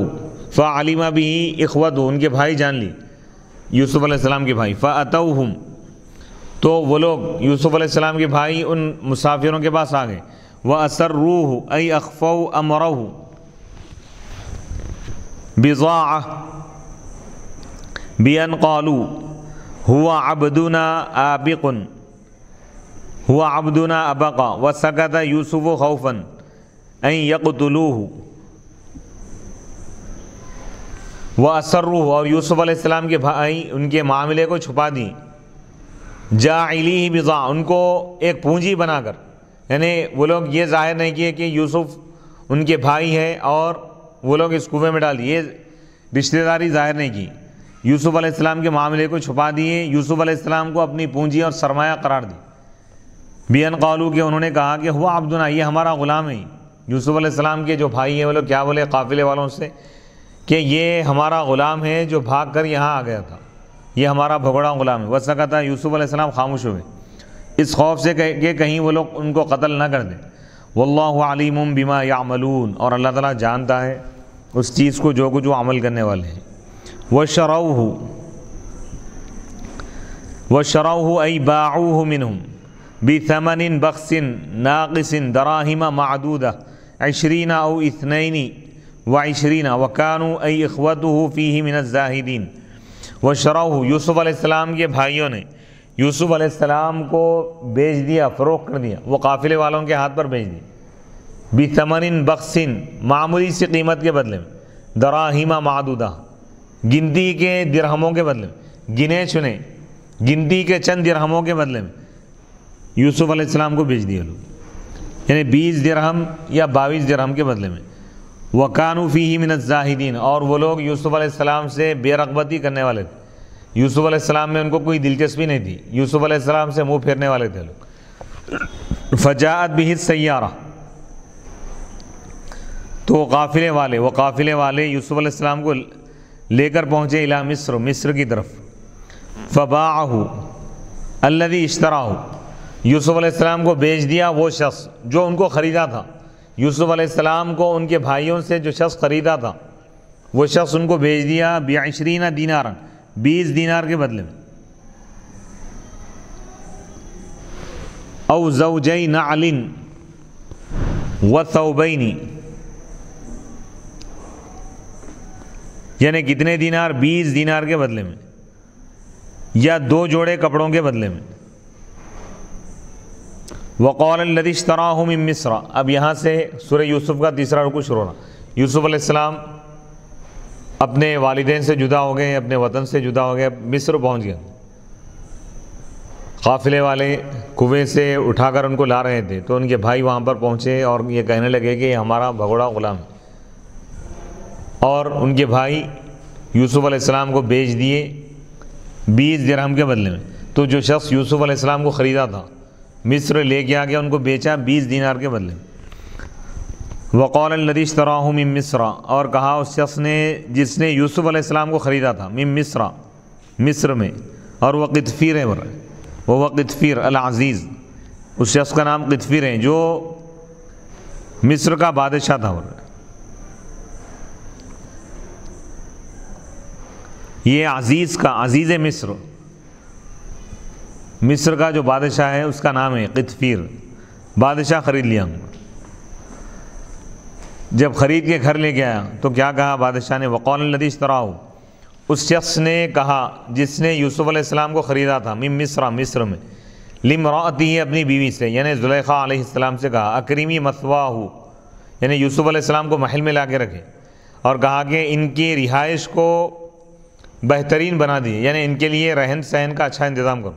فعلم به اخوته, ان کے بھائی جان لی, یوسف علیہ السلام کے بھائی. فاتوهم, تو وہ لوگ یوسف علیہ السلام کے بھائی ان مسافروں کے پاس آ گئے. وَأَسَرُّوهُ أَيْ أَخْفَوْا أَمْرَهُ بِضَاعَةً بِأَنْ قَالُوا هُوَ عَبْدُنَا آبِقٌ هُوَ عَبْدُنَا أَبَقَ وَسَكَتَ يُوسُفُ خَوْفًا أَنْ يَقْتُلُوهُ. وَأَسَرُّوهُ, اور یوسف علیہ السلام کے بھائی ان کے معاملے کو چھپا دی. جَاعِلِيهِ بِضَاعَةً, ان کو ایک پونجی بنا کر, یعنی وہ لوگ یہ ظاہر نہیں کیے کہ یوسف ان کے بھائی ہے اور وہ لوگ اس کنویں میں ڈال دیے, یہ رشتہ داری ظاہر نہیں کی. یوسف علیہ السلام کے معاملے کو چھپا دیے, یوسف علیہ السلام کو اپنی پونجی اور سرمایہ قرار دی. بِأَنْ قَالُوا, کہ انہوں نے کہا کہ ہوا عبدنا, یہ ہمارا غلام ہے. یوسف علیہ السلام کے جو بھائی ہیں وہ لوگ کیا بولے قافلے والوں سے کہ یہ ہمارا غلام ہے جو بھاگ کر یہاں آ گیا تھا, یہ ہمارا بھگوڑا غلام ہے. وسکت, یوسف علیہ السلام خاموش ہوئے اس خوف سے کہ کہیں وہ لوگ ان کو قتل نہ کر دیں. واللہ علیم بما یعملون, اور اللہ تعالیٰ جانتا ہے اس چیز کو جو کچھ وہ عمل کرنے والے ہیں. وشروه أي باعوه منهم بثمن بخس ناقص دراهم معدودة 20 أو 22 وكانوا أي إخوته فيه من الزاهدين. وشروه, یوسف علیہ السلام کے بھائیوں نے یوسف علیہ السلام کو بیچ دیا, فروخت کر دیا, وہ قافلے والوں کے ہاتھ پر بیچ دیا. بثمن بخس, معمولی سی قیمت کے بدلے میں, دراہیم معدودہ, گنتی کے درہموں کے بدلے میں, گنے چنے گنتی کے چند درہموں کے بدلے میں یوسف علیہ السلام کو بیچ دیا لوگ, یعنی 20 درہم یا 22 درہم کے بدلے میں. وَكَانُوا فِيهِ مِنَ الزَّاهِدِينَ, اور وہ لوگ یوسف علیہ السلام سے بے رغبتی کرنے والے تھے, یوسف علیہ السلام میں ان کو کوئی دلچسپی نہیں تھی، یوسف علیہ السلام سے منہ پھیرنے والے تھے لوگ۔ فجاءت بہ السیارہ، تو وہ قافلے والے یوسف علیہ السلام کو لے کر پہنچے الی مصر، مصر کی طرف۔ فباعہ الذی اشتراہ، یوسف علیہ السلام کو بیچ دیا وہ شخص جو ان کو خریدا تھا۔ یوسف علیہ السلام کو ان کے بھائیوں سے جو شخص خریدا تھا وہ شخص ان کو بیچ دیا ب20 دینارا، 20 دینار کے بدلے میں۔ او زوجی نعل وثوبین، یعنی کتنے دینار؟ 20 دینار کے بدلے میں، یا 2 جوڑے کپڑوں کے بدلے میں۔ وقال الذی اشتراہ من مصر، اب یہاں سے سورہ یوسف کا تیسرا رکوع شروع ہونا۔ یوسف علیہ السلام اپنے والدین سے جدا ہو گئے، اپنے وطن سے جدا ہو گئے، مصر پہنچ گئے۔ قافلے والے کنویں سے اٹھا کر ان کو لا رہے تھے، تو ان کے بھائی وہاں پر پہنچے اور یہ کہنے لگے کہ یہ ہمارا بھگوڑا غلام ہے، اور ان کے بھائی یوسف علیہ السلام کو بیچ دیے 20 درہم کے بدلے میں۔ تو جو شخص یوسف علیہ السلام کو خریدا تھا مصر لے کے آ گیا، ان کو بیچا 20 دینار کے بدلے میں۔ وقال الذی اشتراہ من مصر، اور کہا اس شخص نے جس نے یوسف علیہ السلام کو خریدا تھا، من مصر، مصر میں، اور وہ قطفیر ہے، وہ قطفیر العزیز، اس شخص کا نام قطفیر ہے جو مصر کا بادشاہ تھا۔ یہ عزیز مصر، مصر کا جو بادشاہ ہے اس کا نام ہے قطفیر، بادشاہ خرید لیا ہم۔ جب خرید کے گھر لے کے آیا تو کیا کہا بادشاہ نے؟ وقال الذی اشتراہ، اس شخص نے کہا جس نے یوسف علیہ السلام کو خریدا تھا، من مصر، مصر میں، لامرأتہ، اپنی بیوی سے یعنی زلیخا علیہ السلام سے کہا، اکرمی مثواہ، یعنی یوسف علیہ السلام کو محل میں لا کے رکھے، اور کہا کہ ان کی رہائش کو بہترین بنا دیے، یعنی ان کے لیے رہن سہن کا اچھا انتظام کرو۔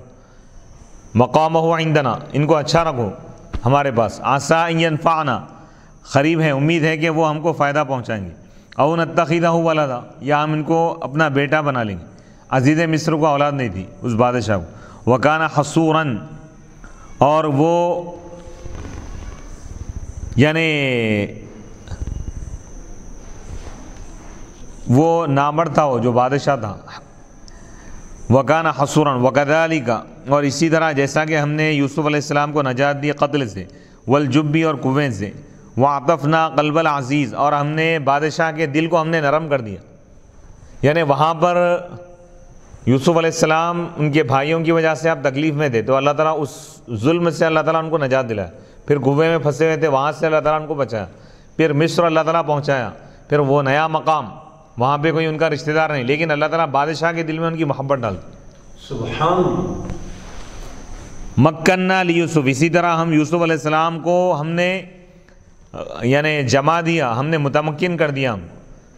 مقامہ عندنا، ان کو اچھا رکھو ہمارے پاس۔ عسیٰ ان ینفعنا، قریب ہے، امید ہے کہ وہ ہم کو فائدہ پہنچائیں گے۔ او نتخذہ ولدا، یا ہم ان کو اپنا بیٹا بنا لیں گے۔ عزیز مصر کو اولاد نہیں تھی اس بادشاہ کو۔ وکان حصوراً، اور وہ یعنی وہ نامرد تھا، وہ جو بادشاہ تھا۔ وکان حصوراً وکذالک، اور اسی طرح جیسا کہ ہم نے یوسف علیہ السلام کو نجات دی قتل سے، والجبی، اور کنویں سے، وعطفنا قلب العزیز، اور ہم نے بادشاہ کے دل کو ہم نے نرم کر دیا، یعنی وہاں پر یوسف علیہ السلام ان کے بھائیوں کی وجہ سے آپ تکلیف میں تھے، تو اللہ تعالیٰ اس ظلم سے اللہ تعالیٰ ان کو نجات دلایا۔ پھر کنویں میں پھنسے ہوئے تھے، وہاں سے اللہ تعالیٰ ان کو بچایا۔ پھر مصر اللہ تعالیٰ پہنچایا، پھر وہ نیا مقام، وہاں پہ کوئی ان کا رشتہ دار نہیں، لیکن اللہ تعالیٰ بادشاہ کے دل میں ان کی محبت ڈالتی۔ سبحان مکننا لیوسف، اسی طرح ہم یوسف علیہ السلام کو ہم نے یعنی جما دیا، ہم نے متمکن کر دیا،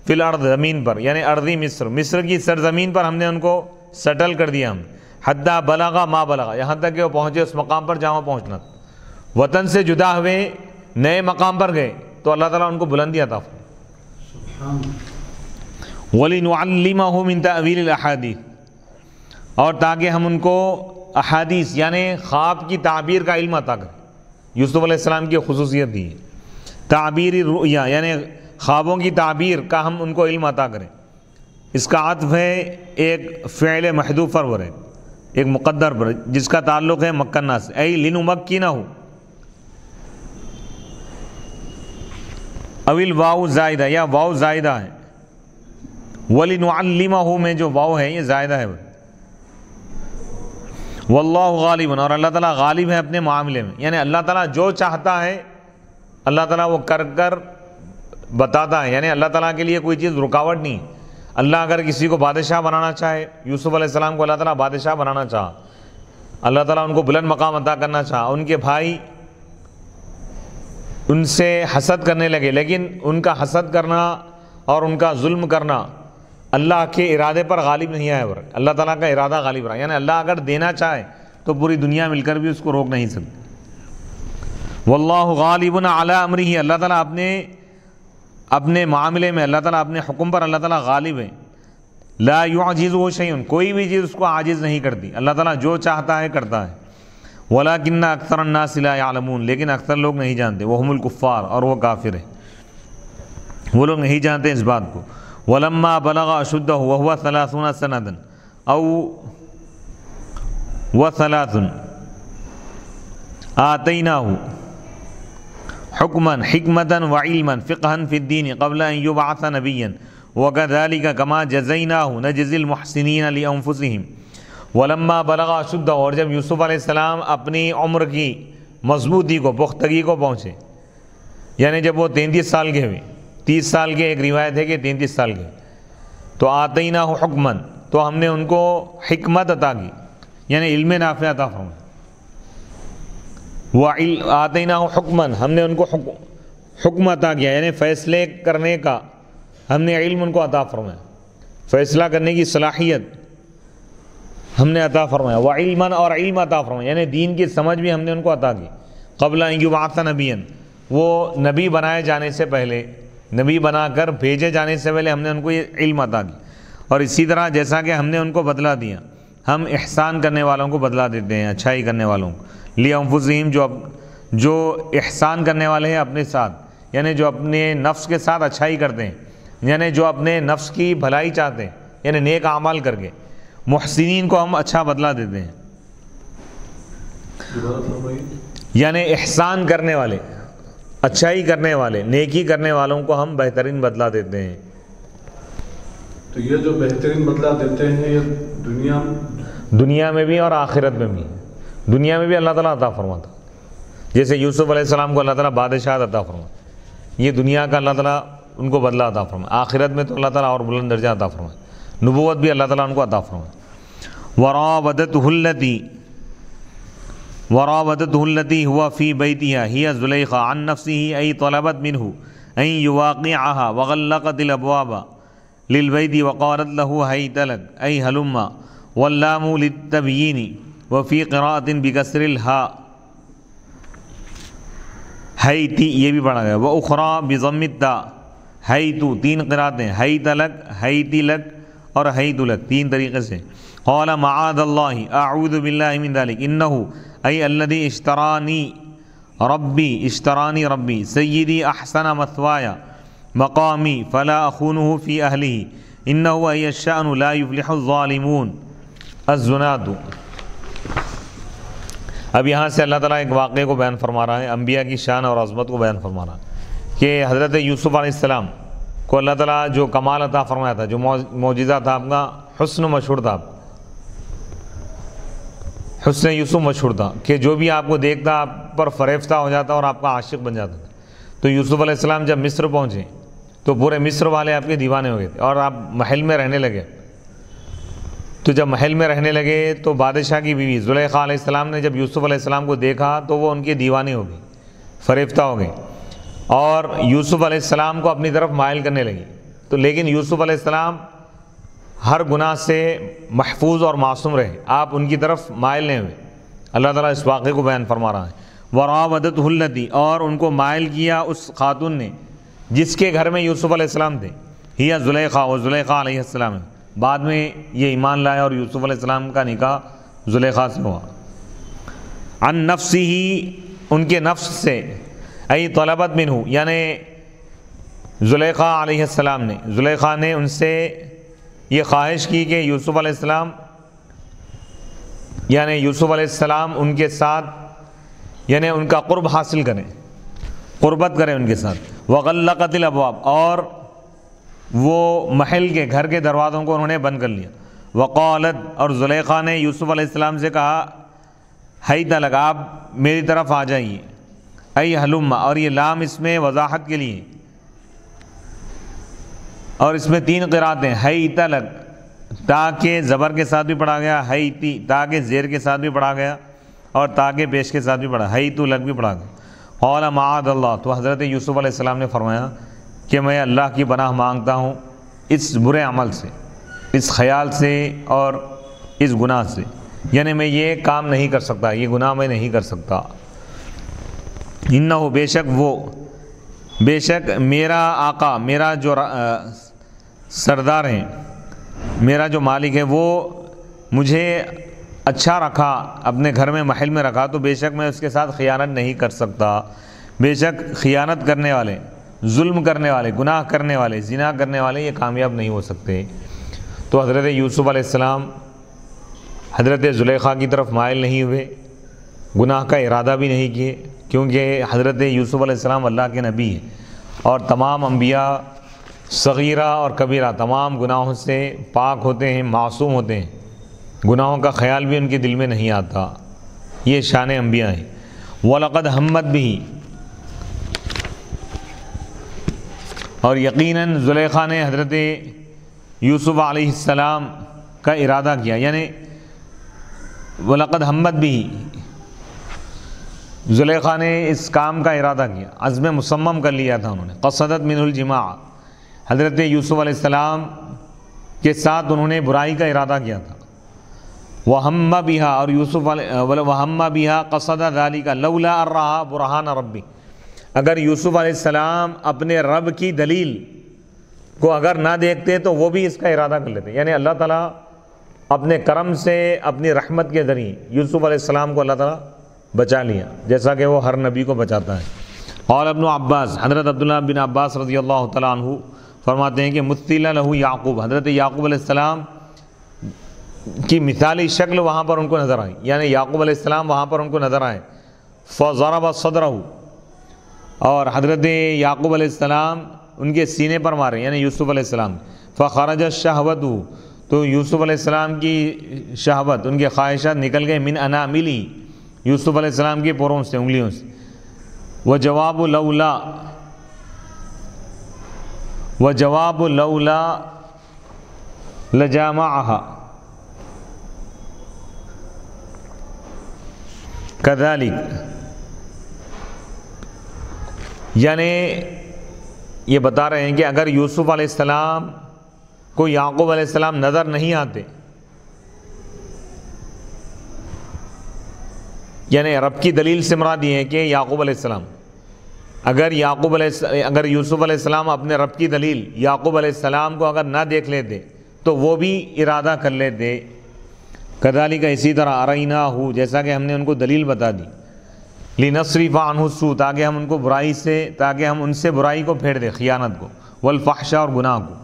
فی الارض، زمین پر، یعنی ارضی مصر، مصر کی سرزمین پر ہم نے ان کو سیٹل کر دیا ہم، حتی بلغا ما بلغا، یہاں تک کہ وہ پہنچے اس مقام پر جہاں پہنچنا تھا۔ وطن سے جدا ہوئے نئے مقام پر گئے تو اللہ تعالیٰ ان کو بلندی عطا فرمائی۔ وَلِنُعَلِّمَهُ مِن تَأْوِيلِ الْأَحَادِيثِ، اور تاکہ ہم ان کو احادیث یعنی خواب کی تعبیر کا علم عطا کریں۔ یوسف علیہ السلام کی خصوصیت دی ہے تعبیر الرؤیا، یعنی خوابوں کی تعبیر کا ہم ان کو علم عطا کریں۔ اس کا عطف ہے ایک فعل محذوف پر ہے، ایک مقدر پر، جس کا تعلق ہے مکنہ سے، اے لنمکنہ، اول واو زائدہ، یا واو زائدہ ہے، وَلِنُعَلِّمَهُ میں جو واو ہے یہ زائدہ ہے۔ واللہ غالب، اور اللہ تعالیٰ غالب ہے اپنے معاملے میں، یعنی اللہ تعالیٰ جو چاہتا ہے اللہ تعالیٰ وہ کر کر بتاتا ہے، یعنی اللہ تعالیٰ کے لیے کوئی چیز رکاوٹ نہیں۔ اللہ اگر کسی کو بادشاہ بنانا چاہے، یوسف علیہ السلام کو اللہ تعالیٰ بادشاہ بنانا چاہا، اللہ تعالیٰ ان کو بلند مقام عطا کرنا چاہا، ان کے بھائی ان سے حسد کرنے لگے، لیکن ان کا حسد کرنا اور ان کا ظلم کرنا اللہ کے ارادے پر غالب نہیں آیا، اللہ تعالیٰ کا ارادہ غالب رہا، یعنی اللہ اگر دینا چاہے تو پوری دنیا مل کر بھی اس کو روک نہیں سکتی۔ واللہ غالب علی امرہ، اللہ تعالیٰ اپنے معاملے میں، اللہ تعالیٰ اپنے حکم پر اللہ تعالیٰ غالب ہے۔ لا يعجزه شيء، کوئی بھی چیز اس کو عاجز نہیں کرتی، اللہ تعالیٰ جو چاہتا ہے کرتا ہے۔ ولكن اکثر الناس لا يعلمون، لیکن اکثر لوگ نہیں جانتے، وهم الکفار، اور وہ کافر ہیں، وہ لوگ نہیں جانتے اس بات کو۔ ولما بلغ اشدہ وهو 30 سنة او و3 آتیناہ حکما حکمتا وعلما فقہا فی الدین قبل ان یبعث نبیا وکذالک کما جزیناہ نجزی المحسنین لانفسہم۔ ولما بلغ اشدہ، اور جب یوسف علیہ السلام اپنی عمر کی مضبوطی کو، پختگی کو پہنچے، یعنی جب وہ 33 سال کے ہوئے، 30 سال کے، ایک روایت ہے کہ 33 سال کے، تو آتیناہ حکما، تو ہم نے ان کو حکمت عطا کی، یعنی علم نافع عطا فرمایا۔ آتیناہ حکما، ہم نے ان کو حکم عطا کیا، یعنی فیصلے کرنے کا ہم نے علم ان کو عطا فرمایا، فیصلہ کرنے کی صلاحیت ہم نے عطا فرمایا۔ وعلما، اور علم عطا فرمایا، یعنی دین کی سمجھ بھی ہم نے ان کو عطا کی۔ قبل ان یبعث نبیا، وہ نبی بنائے جانے سے پہلے، نبی بنا کر بھیجے جانے سے پہلے ہم نے ان کو یہ علم عطا کی۔ اور اسی طرح جیسا کہ ہم نے ان کو بدلہ دیا، ہم احسان کرنے والوں کو بدلہ دیتے ہیں، اچھائی کرنے والوں کو۔ لِأَنفُسِهِمْ، جو احسان کرنے والے ہیں اپنے ساتھ، یعنی جو اپنے نفس کے ساتھ اچھائی کرتے ہیں، یعنی جو اپنے نفس کی بھلائی چاہتے ہیں، یعنی نیک اعمال کر کے، محسنین کو ہم اچھا بدلہ دیتے ہیں، یعنی احسان کرنے والے، اچھائی کرنے والے، نیکی کرنے والوں کو ہم بہترین بدلہ دیتے ہیں۔ تو یہ جو بہترین بدلہ دیتے ہیں یہ دنیا میں بھی اور آخرت میں بھی۔ دنیا میں بھی اللہ تعالیٰ عطا فرماتا، جیسے یوسف علیہ السلام کو اللہ تعالیٰ بادشاہ عطا فرماتا، یہ دنیا کا اللہ تعالیٰ ان کو بدلہ عطا فرماتا۔ آخرت میں تو اللہ تعالیٰ اور بلند درجہ عطا فرماتا، نبوت بھی اللہ تعالیٰ ان کو عطا فرماتا۔ وراودته التي هو في بيتها هي زليخا عن نفسه أي طلبت منه أن يواقعها وغلقت الأبواب للبيت وقالت له هيت لك أي هلم، واللام للتبيين وفي قراءة بكسر الهاء هيتي، یہ بھی پڑھا گیا، وأخرى بضم التاء هيتو، 3 قراءتیں، هيت لك، هيتي لك اور هيت لك، 3 طریقے سے۔ قال معاذ الله اعوذ بالله من ذلك انه اي الذي اشتراني ربي سيدي احسن مثواي مقامي فلا اخونه في اهله انه اي الشأن لا يفلح الظالمون الزناد۔ اب یہاں سے اللہ تعالیٰ ایک واقعے کو بیان فرما رہا ہے، انبیاء کی شان اور عظمت کو بیان فرما رہا ہے کہ حضرت یوسف علیہ السلام کو اللہ تعالیٰ جو کمال عطا فرمایا تھا، جو معجزہ تھا آپ کا، حسن مشہور تھا، حسن یوسف مشہور تھا کہ جو بھی آپ کو دیکھتا آپ پر فریفتہ ہو جاتا اور آپ کا عاشق بن جاتا تھا۔ تو یوسف علیہ السلام جب مصر پہنچے تو پورے مصر والے آپ کے دیوانے ہو گئے تھے، اور آپ محل میں رہنے لگے۔ تو جب محل میں رہنے لگے تو بادشاہ کی بیوی زلیخا علیہ السلام نے جب یوسف علیہ السلام کو دیکھا تو وہ ان کے دیوانے ہو گئی، فریفتہ ہو گئی، اور یوسف علیہ السلام کو اپنی طرف مائل کرنے لگی۔ تو لیکن یوسف علیہ السلام ہر گناہ سے محفوظ اور معصوم رہے، آپ ان کی طرف مائل نہیں ہوئے۔ اللہ تعالیٰ اس واقعے کو بیان فرما رہا ہے۔ وراودته التي، اور ان کو مائل کیا اس خاتون نے جس کے گھر میں یوسف علیہ السلام تھے، ہی زلیخا، و زلیخا علیہ السلام، بعد میں یہ ایمان لائے اور یوسف علیہ السلام کا نکاح زلیخا سے ہوا۔ عن نفسه، ان کے نفس سے، ای طلبت منہ، یعنی زلیخا علیہ السلام نے، زلیخا نے ان سے یہ خواہش کی کہ یوسف علیہ السلام، یعنی یوسف علیہ السلام ان کے ساتھ، یعنی ان کا قرب حاصل کریں، قربت کریں ان کے ساتھ۔ وغلقت الابواب، اور وہ محل کے، گھر کے دروازوں کو انہوں نے بند کر لیا۔ وقالت، اور زلیخا نے یوسف علیہ السلام سے کہا، حیت لک، آپ میری طرف آ جائیے، ای حلم، اور یہ لام اس میں وضاحت کے لیے، اور اس میں 3 قراتیں، حیت لک، تا کے زبر کے ساتھ بھی پڑھا گیا، حیتی، تا کے زیر کے ساتھ بھی پڑھا گیا، اور تا کے پیش کے ساتھ بھی پڑھا، حیت لک بھی پڑھا گیا۔ قال معاذ اللہ، تو حضرت یوسف علیہ السلام نے فرمایا کہ میں اللہ کی پناہ مانگتا ہوں اس برے عمل سے، اس خیال سے اور اس گناہ سے، یعنی میں یہ کام نہیں کر سکتا، یہ گناہ میں نہیں کر سکتا۔ انہ، بے شک میرا آقا، میرا جو سردار ہیں، میرا جو مالک ہے وہ مجھے اچھا رکھا، اپنے گھر میں محل میں رکھا، تو بے شک میں اس کے ساتھ خیانت نہیں کر سکتا۔ بے شک خیانت کرنے والے، ظلم کرنے والے، گناہ کرنے والے، زنا کرنے والے یہ کامیاب نہیں ہو سکتے۔ تو حضرت یوسف علیہ السلام حضرت زلیخا کی طرف مائل نہیں ہوئے، گناہ کا ارادہ بھی نہیں کیے، کیونکہ حضرت یوسف علیہ السلام اللہ کے نبی ہیں، اور تمام انبیاء صغیرہ اور کبیرہ تمام گناہوں سے پاک ہوتے ہیں، معصوم ہوتے ہیں، گناہوں کا خیال بھی ان کے دل میں نہیں آتا۔ یہ شان انبیاء ہیں۔ وَلَقَدْ ہمت بھی، اور یقیناً زلیخا نے حضرت یوسف علیہ السلام کا ارادہ کیا، یعنی وَلَقَدْ ہمت بھی، زلیخا نے اس کام کا ارادہ کیا، عزم مصمم کر لیا تھا انہوں نے۔ قصدت منہ الجماع، حضرت یوسف علیہ السلام کے ساتھ انہوں نے برائی کا ارادہ کیا تھا۔ وَہَمَّ بِہَا، اور وَہَمَّ بِہَا قَصَدَ ذَلِكَ لَوْلَا أَن رَأَىٰ بُرْهَانَ رَبِّهِ، اگر یوسف علیہ السلام اپنے رب کی دلیل کو اگر نہ دیکھتے تو وہ بھی اس کا ارادہ کر لیتے، یعنی اللہ تعالیٰ اپنے کرم سے، اپنی رحمت کے ذریعے یوسف علیہ السلام کو اللہ تعالیٰ بچا لیا، جیسا کہ وہ ہر نبی کو بچاتا ہے۔ اور ابن عباس، حضرت عبداللہ بن عباس رضی اللہ تعالیٰ عنہ فرماتے ہیں کہ مُثِّلَ لَهُ یعقوب، حضرت یعقوب علیہ السلام کی مثالی شکل وہاں پر ان کو نظر آئی، یعنی یعقوب علیہ السلام وہاں پر ان کو نظر آئے۔ فَضَرَبَ صَدْرَهُ، اور حضرت یعقوب علیہ السلام ان کے سینے پر مارے، یعنی یوسف علیہ السلام۔ فَخَرَجَ شَهْوَتُهُ، تو یوسف علیہ السلام کی شہوت، ان کے خواہشات نکل گئے، من اناملی، یوسف علیہ السلام کے پوروں سے، انگلیوں سے۔ وَجَوَابُ لَوْلَا، وَجَوَابُ لَوْلَا لَجَامَعَهَا كَذَلِكَ، یعنی یہ بتا رہے ہیں کہ اگر یوسف علیہ السلام کو یعقوب علیہ السلام نظر نہیں آتے، یعنی رب کی دلیل سے مراد یہ ہے کہ یعقوب علیہ السلام، اگر یوسف علیہ السلام اپنے رب کی دلیل یعقوب علیہ السلام کو اگر نہ دیکھ لیتے تو وہ بھی ارادہ کر لیتے۔ کذالک، اسی طرح، اریناہ، جیسا کہ ہم نے ان کو دلیل بتا دی، لنصرف عنہ السوء، تاکہ ہم ان کو برائی سے، تاکہ ہم ان سے برائی کو پھیر دیں، خیانت کو، والفحشاء، اور گناہ کو،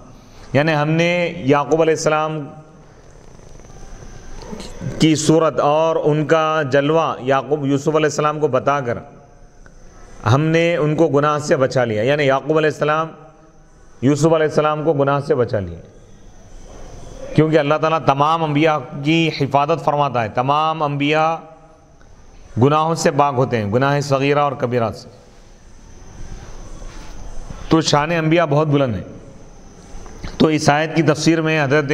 یعنی ہم نے یعقوب علیہ السلام کی صورت اور ان کا جلوہ یوسف علیہ السلام کو بتا کر ہم نے ان کو گناہ سے بچا لیا، یعنی یعقوب علیہ السلام یوسف علیہ السلام کو گناہ سے بچا لیا، کیونکہ اللہ تعالیٰ تمام انبیاء کی حفاظت فرماتا ہے، تمام انبیاء گناہوں سے پاک ہوتے ہیں، گناہ صغیرہ اور کبیرہ سے، تو شان انبیاء بہت بلند ہے۔ تو اس آیت کی تفسیر میں حضرت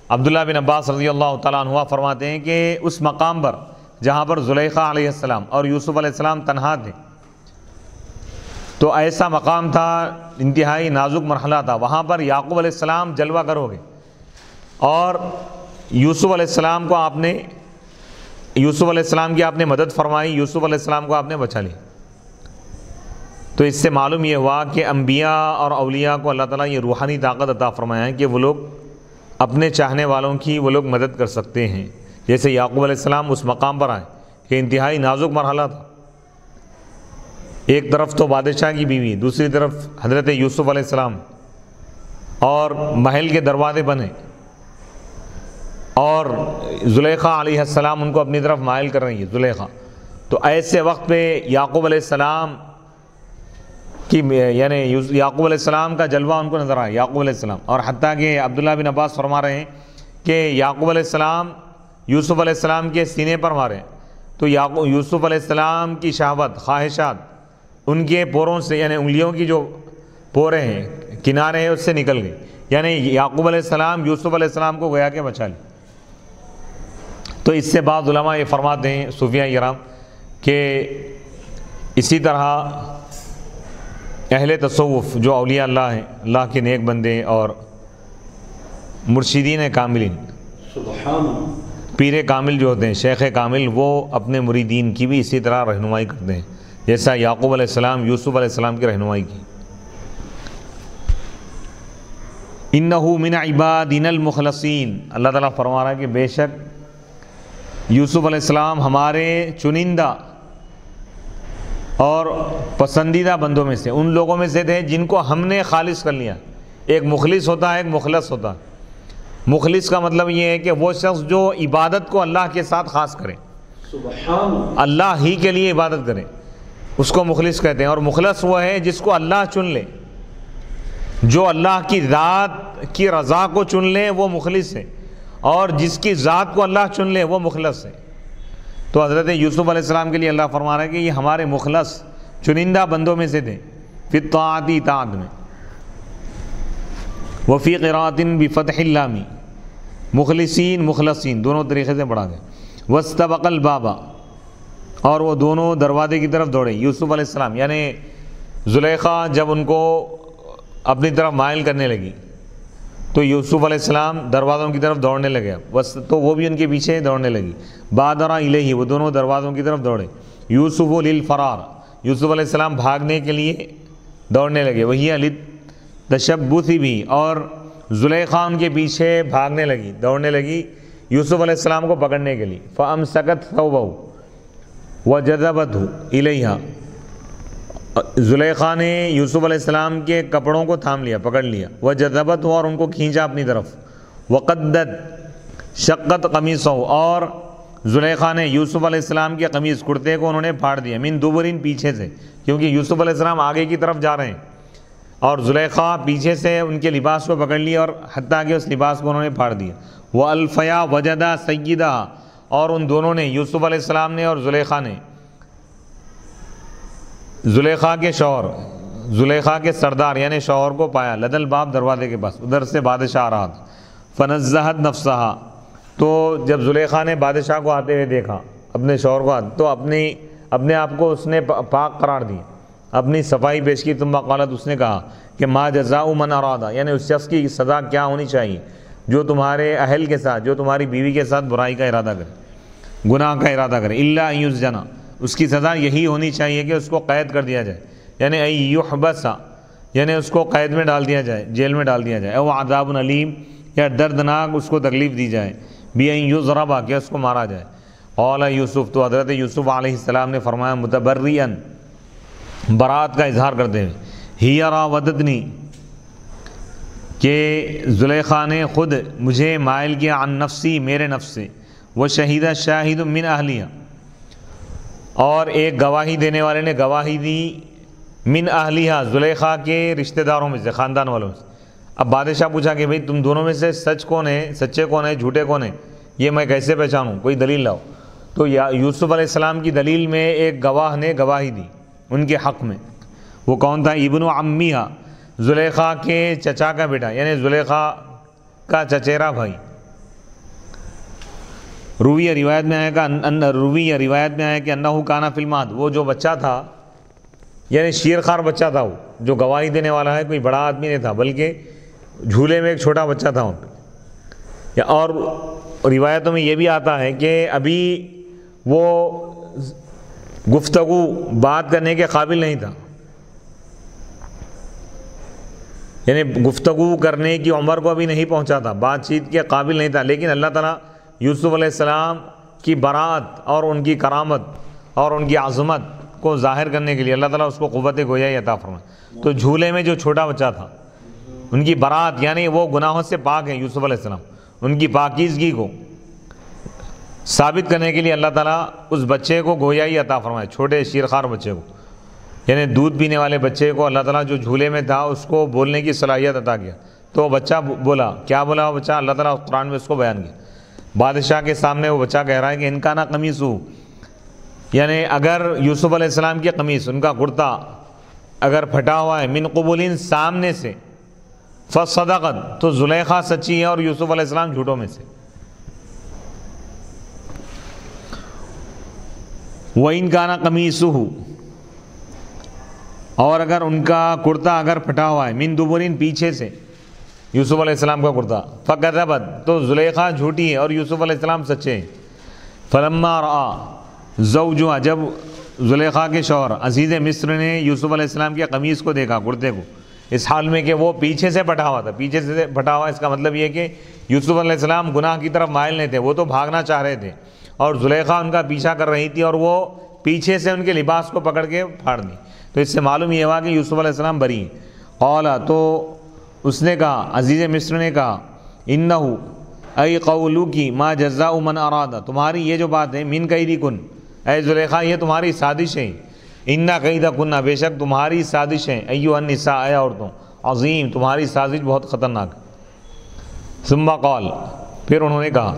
عبداللہ بن عباس رضی اللہ تعالیٰ عنہ فرماتے ہیں کہ اس مقام پر جہاں پر زلیخا علیہ السلام اور یوسف علیہ السلام تنہا تھے، تو ایسا مقام تھا، انتہائی نازک مرحلہ تھا، وہاں پر یعقوب علیہ السلام جلوہ گر ہو گئے، اور یوسف علیہ السلام کی آپ نے مدد فرمائی، یوسف علیہ السلام کو آپ نے بچا لیا۔ تو اس سے معلوم یہ ہوا کہ انبیاء اور اولیاء کو اللہ تعالیٰ یہ روحانی طاقت عطا فرمایا ہے کہ وہ لوگ اپنے چاہنے والوں کی وہ لوگ مدد کر سکتے ہیں، جیسے یعقوب علیہ السلام اس مقام پر آئے کہ انتہائی نازک مرحلہ تھا، ایک طرف تو بادشاہ کی بیوی، دوسری طرف حضرت یوسف علیہ السلام، اور محل کے دروازے بنے، اور زلیخا علیہ السلام ان کو اپنی طرف مائل کر رہی ہے، زلیخا۔ تو ایسے وقت پہ یعقوب علیہ السلام کی، یعنی یعقوب علیہ السلام کا جلوہ ان کو نظر آیا، یعقوب علیہ السلام، اور حتیٰ کہ عبداللہ بن عباس فرما رہے ہیں کہ یعقوب علیہ السلام یوسف علیہ السلام کے سینے پر مارے، تو یوسف علیہ السلام کی شہوت، خواہشات ان کے پوروں سے، یعنی انگلیوں کی جو پورے ہیں، کنارے ہیں، اس سے نکل گئے، یعنی یعقوب علیہ السلام یوسف علیہ السلام کو گویا کہ بچا لی۔ تو اس سے بعض علماء یہ فرماتے ہیں، صوفیاء کرام، کہ اسی طرح اہل تصوف جو اولیاء اللہ ہیں، اللہ کے نیک بندے اور مرشدین کاملین، پیر کامل جو ہوتے ہیں، شیخ کامل، وہ اپنے مریدین کی بھی اسی طرح رہنمائی کرتے ہیں، جیسا یعقوب علیہ السلام یوسف علیہ السلام کی رہنمائی کی۔ انہو من عبادنا المخلصین، اللہ تعالیٰ فرما رہا ہے کہ بے شک یوسف علیہ السلام ہمارے چنندہ اور پسندیدہ بندوں میں سے، ان لوگوں میں سے تھے جن کو ہم نے خالص کر لیا۔ ایک مخلص ہوتا ہے، ایک مخلص ہوتا ہے۔ مخلص کا مطلب یہ ہے کہ وہ شخص جو عبادت کو اللہ کے ساتھ خاص کرے، سبحان اللہ ہی کے لیے عبادت کرے، اس کو مخلص کہتے ہیں۔ اور مخلص وہ ہے جس کو اللہ چن لے، جو اللہ کی ذات کی رضا کو چن لے وہ مخلص ہے، اور جس کی ذات کو اللہ چن لے وہ مخلص ہے۔ تو حضرت یوسف علیہ السلام کے لیے اللہ فرما رہا ہے کہ یہ ہمارے مخلص چنندہ بندوں میں سے تھے، فی الطاعۃ، اطاعت میں۔ وفی قراءۃ بفتح اللام، مخلصین مخلصین دونوں طریقے سے پڑھا گیا۔ واستبق الباب، اور وہ دونوں دروازے کی طرف دوڑے، یوسف علیہ السلام یعنی زلیخا جب ان کو اپنی طرف مائل کرنے لگی تو یوسف علیہ السلام دروازوں کی طرف دوڑنے لگے، بس تو وہ بھی ان کے پیچھے دوڑنے لگی۔ بادرا الیہ، وہ دونوں دروازوں کی طرف دوڑے۔ یوسف للفرار، یوسف علیہ السلام بھاگنے کے لیے دوڑنے لگے۔ وہی للتشبث بھی، اور زلیخا ان کے پیچھے بھاگنے لگی، دوڑنے لگی یوسف علیہ السلام کو پکڑنے کے لیے۔ فامسکت ثوبہ وجذبته الیہا، زلیخا نے یوسف علیہ السلام کے کپڑوں کو تھام لیا، پکڑ لیا۔ وجذبته، اور ان کو کھینچا اپنی طرف۔ وقدت، شقت قمیصہ، اور زلیخا نے یوسف علیہ السلام کے قمیص کرتے کو انہوں نے پھاڑ دیا، من دبرین، پیچھے سے، کیونکہ یوسف علیہ السلام آگے کی طرف جا رہے ہیں اور زلیخا پیچھے سے ان کے لباس کو پکڑ لیا اور حتیٰ کہ اس لباس کو انہوں نے پھاڑ دیا۔ والفیا وجدا سیدہ، اور ان دونوں نے، یوسف علیہ السلام نے اور زلیخا نے، زلیخا کے شوہر، زلیخا کے سردار یعنی شوہر کو پایا، لدل باب، دروازے کے پاس، ادھر سے بادشاہ آ رہا تھا۔ فنزہت نفسہا، تو جب زلیخا نے بادشاہ کو آتے ہوئے دیکھا، اپنے شوہر کو تو اپنے آپ کو اس نے پاک قرار دی، اپنی صفائی پیش کی۔ ثم قالت، اس نے کہا کہ ما جزاء من اراد، یعنی اس شخص کی سزا کیا ہونی چاہیے جو تمہارے اہل کے ساتھ، جو تمہاری بیوی کے ساتھ برائی کا ارادہ کرے، گناہ کا ارادہ کرے۔ الا ان یسجن، اس کی سزا یہی ہونی چاہیے کہ اس کو قید کر دیا جائے، یعنی ای یحبس، یعنی اس کو قید میں ڈال دیا جائے، جیل میں ڈال دیا جائے۔ او عذاب علیم، یا دردناک اس کو تکلیف دی جائے۔ بی ان یضرب، کہ اس کو مارا جائے۔ قال یوسف، تو حضرت یوسف علیہ السلام نے فرمایا متبرئا، برات کا اظہار کرتے ہوئے، ہی راودتنی، کہ زلیخا نے خود مجھے مائل کیا، عن نفسی، میرے نفس سے، وہ شہیدہ شاہد من اہلیہ، اور ایک گواہی دینے والے نے گواہی دی، من اہلیہ، زلیخا کے رشتہ داروں میں سے، خاندان والوں سے۔ اب بادشاہ پوچھا کہ بھئی تم دونوں میں سے سچ کون ہے، سچے کون ہے، جھوٹے کون ہیں، یہ میں کیسے پہچانوں، کوئی دلیل لاؤ۔ تو یوسف علیہ السلام کی دلیل میں ایک گواہ نے گواہی دی ان کے حق میں۔ وہ کون تھا؟ ابن عمیہ، زلیخا کے چچا کا بیٹا، یعنی زلیخا کا چچیرا بھائی۔ رویہ روایت میں آیا کہ انہو کانا فی المہد، وہ جو بچہ تھا یعنی شیرخوار بچہ تھا، وہ جو گواہی دینے والا ہے کوئی بڑا آدمی نہیں تھا بلکہ جھولے میں ایک چھوٹا بچہ تھا ان پہ۔ اور روایتوں میں یہ بھی آتا ہے کہ ابھی وہ گفتگو بات کرنے کے قابل نہیں تھا، یعنی گفتگو کرنے کی عمر کو ابھی نہیں پہنچا تھا، بات چیت کے قابل نہیں تھا، لیکن اللہ تعالیٰ یوسف علیہ السلام کی برات اور ان کی کرامت اور ان کی عظمت کو ظاہر کرنے کے لیے اللہ تعالیٰ اس کو قوت گویائی عطا فرمائے۔ تو جھولے میں جو چھوٹا بچہ تھا، ان کی برات یعنی وہ گناہوں سے پاک ہیں یوسف علیہ السلام، ان کی پاکیزگی کو ثابت کرنے کے لیے اللہ تعالیٰ اس بچے کو گویائی عطا فرمائے، چھوٹے شیرخوار بچے کو، یعنی دودھ پینے والے بچے کو اللہ تعالیٰ جو جھولے میں تھا اس کو بولنے کی صلاحیت عطا کیا۔ تو وہ بچہ بولا، کیا بولا وہ بچہ؟ اللہ تعالیٰ قرآن میں اس کو بیان کیا۔ بادشاہ کے سامنے وہ بچہ کہہ رہا ہے کہ ان کا نا قمیصو، یعنی اگر یوسف علیہ السلام کے قمیص، ان کا کرتا اگر پھٹا ہوا ہے، من قبولین، سامنے سے، فصدقت، تو زلیخا سچی ہے اور یوسف علیہ السلام جھوٹوں میں سے۔ وَإِنْ كَانَ قَمِيصُهُ، اور اگر ان کا کرتا اگر پھٹا ہوا ہے، من دبرین، پیچھے سے، یوسف علیہ السلام کا کرتا، فَكَذَبَتْ، تو زلیخا جھوٹی ہے اور یوسف علیہ السلام سچے ہیں۔ فَلَمَّا رَأَى زَوْجُهَا، جب زلیخا کے شوہر عزیز مصر نے یوسف علیہ السلام کے قمیص کو دیکھا، کرتے کو، اس حال میں کہ وہ پیچھے سے پھٹا ہوا تھا. پیچھے سے پھٹا ہوا اس کا مطلب یہ کہ یوسف علیہ السلام گناہ کی طرف مائل نہیں تھے, وہ تو بھاگنا چاہ رہے تھے اور زلیخا ان کا پیچھا کر رہی تھی اور وہ پیچھے سے ان کے لباس کو پکڑ کے پھاڑ دی. تو اس سے معلوم یہ ہوا کہ یوسف علیہ السلام بری ہیں. قال, تو اس نے کہا, عزیز مصر نے کہا, انہو ای قولو کی ما جزاء من ارادہ, تمہاری یہ جو بات ہے, من کیدی کن, اے زلیخا یہ تمہاری سازش ہے, انا قیدہ کنہ, بے شک تمہاری سازش ہے, ایھا النساء, اے عورتوں, عظیم, تمہاری سازش بہت خطرناک. ثم قال, پھر انہوں نے کہا.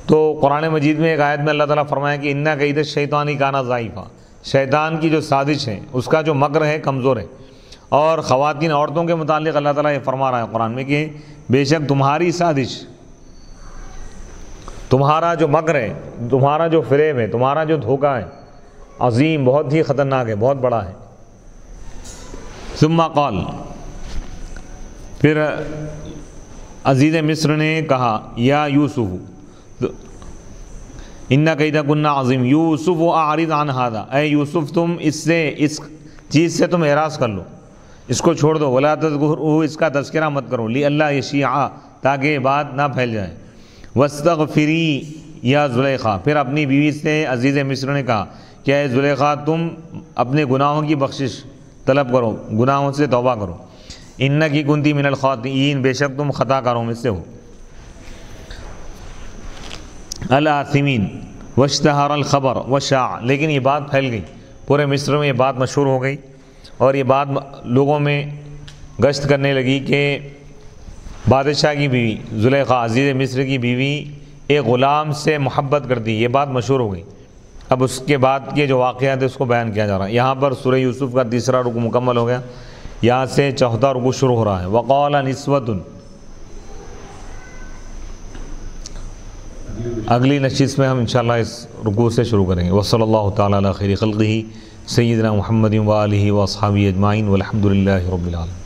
تو قرآن مجید میں ایک آیت میں اللہ تعالیٰ فرمایا کہ انا قید الشیطان کان ضعیفا, شیطان کی جو سازش ہے, اس کا جو مکر ہے, کمزور ہے. اور خواتین, عورتوں کے متعلق اللہ تعالیٰ یہ فرما رہا ہے قرآن میں کہ بے شک تمہاری سازش, تمہارا جو مکر ہے, تمہارا جو فریب ہے, تمہارا جو دھوکہ ہے, عظیم, بہت ہی خطرناک ہے, بہت بڑا ہے. ثم قال, پھر عزیز مصر نے کہا, یا یوسف انا قیدہ کنہ عظیم, یوسف اعرض عن ھذا, اے یوسف تم اس سے, اس چیز سے تم اعراض کر لو, اس کو چھوڑ دو. ولا تذکرہ, اس کا تذکرہ مت کرو. لئلا یشیع, تاکہ یہ بات نہ پھیل جائے. واستغفری یا زلیخا, پھر اپنی بیوی سے عزیز مصر نے کہا کہ اے زلیخا تم اپنے گناہوں کی بخشش طلب کرو, گناہوں سے توبہ کرو. انکی کنتی من الخاطئین, بے شک تم خطا کاروں میں سے ہو. الآثمین واشتہر الخبر وشاع, لیکن یہ بات پھیل گئی, پورے مصر میں یہ بات مشہور ہو گئی اور یہ بات لوگوں میں گشت کرنے لگی کہ بادشاہ کی بیوی زلیخا, عزیز مصر کی بیوی, ایک غلام سے محبت کرتی. یہ بات مشہور ہو گئی. اب اس کے بعد کے جو واقعات ہیں اس کو بیان کیا جا رہا ہے. یہاں پر سورہ یوسف کا تیسرا رکوع مکمل ہو گیا. یہاں سے چوتھا رکوع شروع ہو رہا ہے. وقال نسوۃ, اگلی نشست میں ہم انشاءاللہ اس رکوع سے شروع کریں گے. وصلی اللہ تعالی علی خیر خلقہ سیدنا محمد و آلہ و اصحابہ اجمعین والحمد للہ رب العالمین.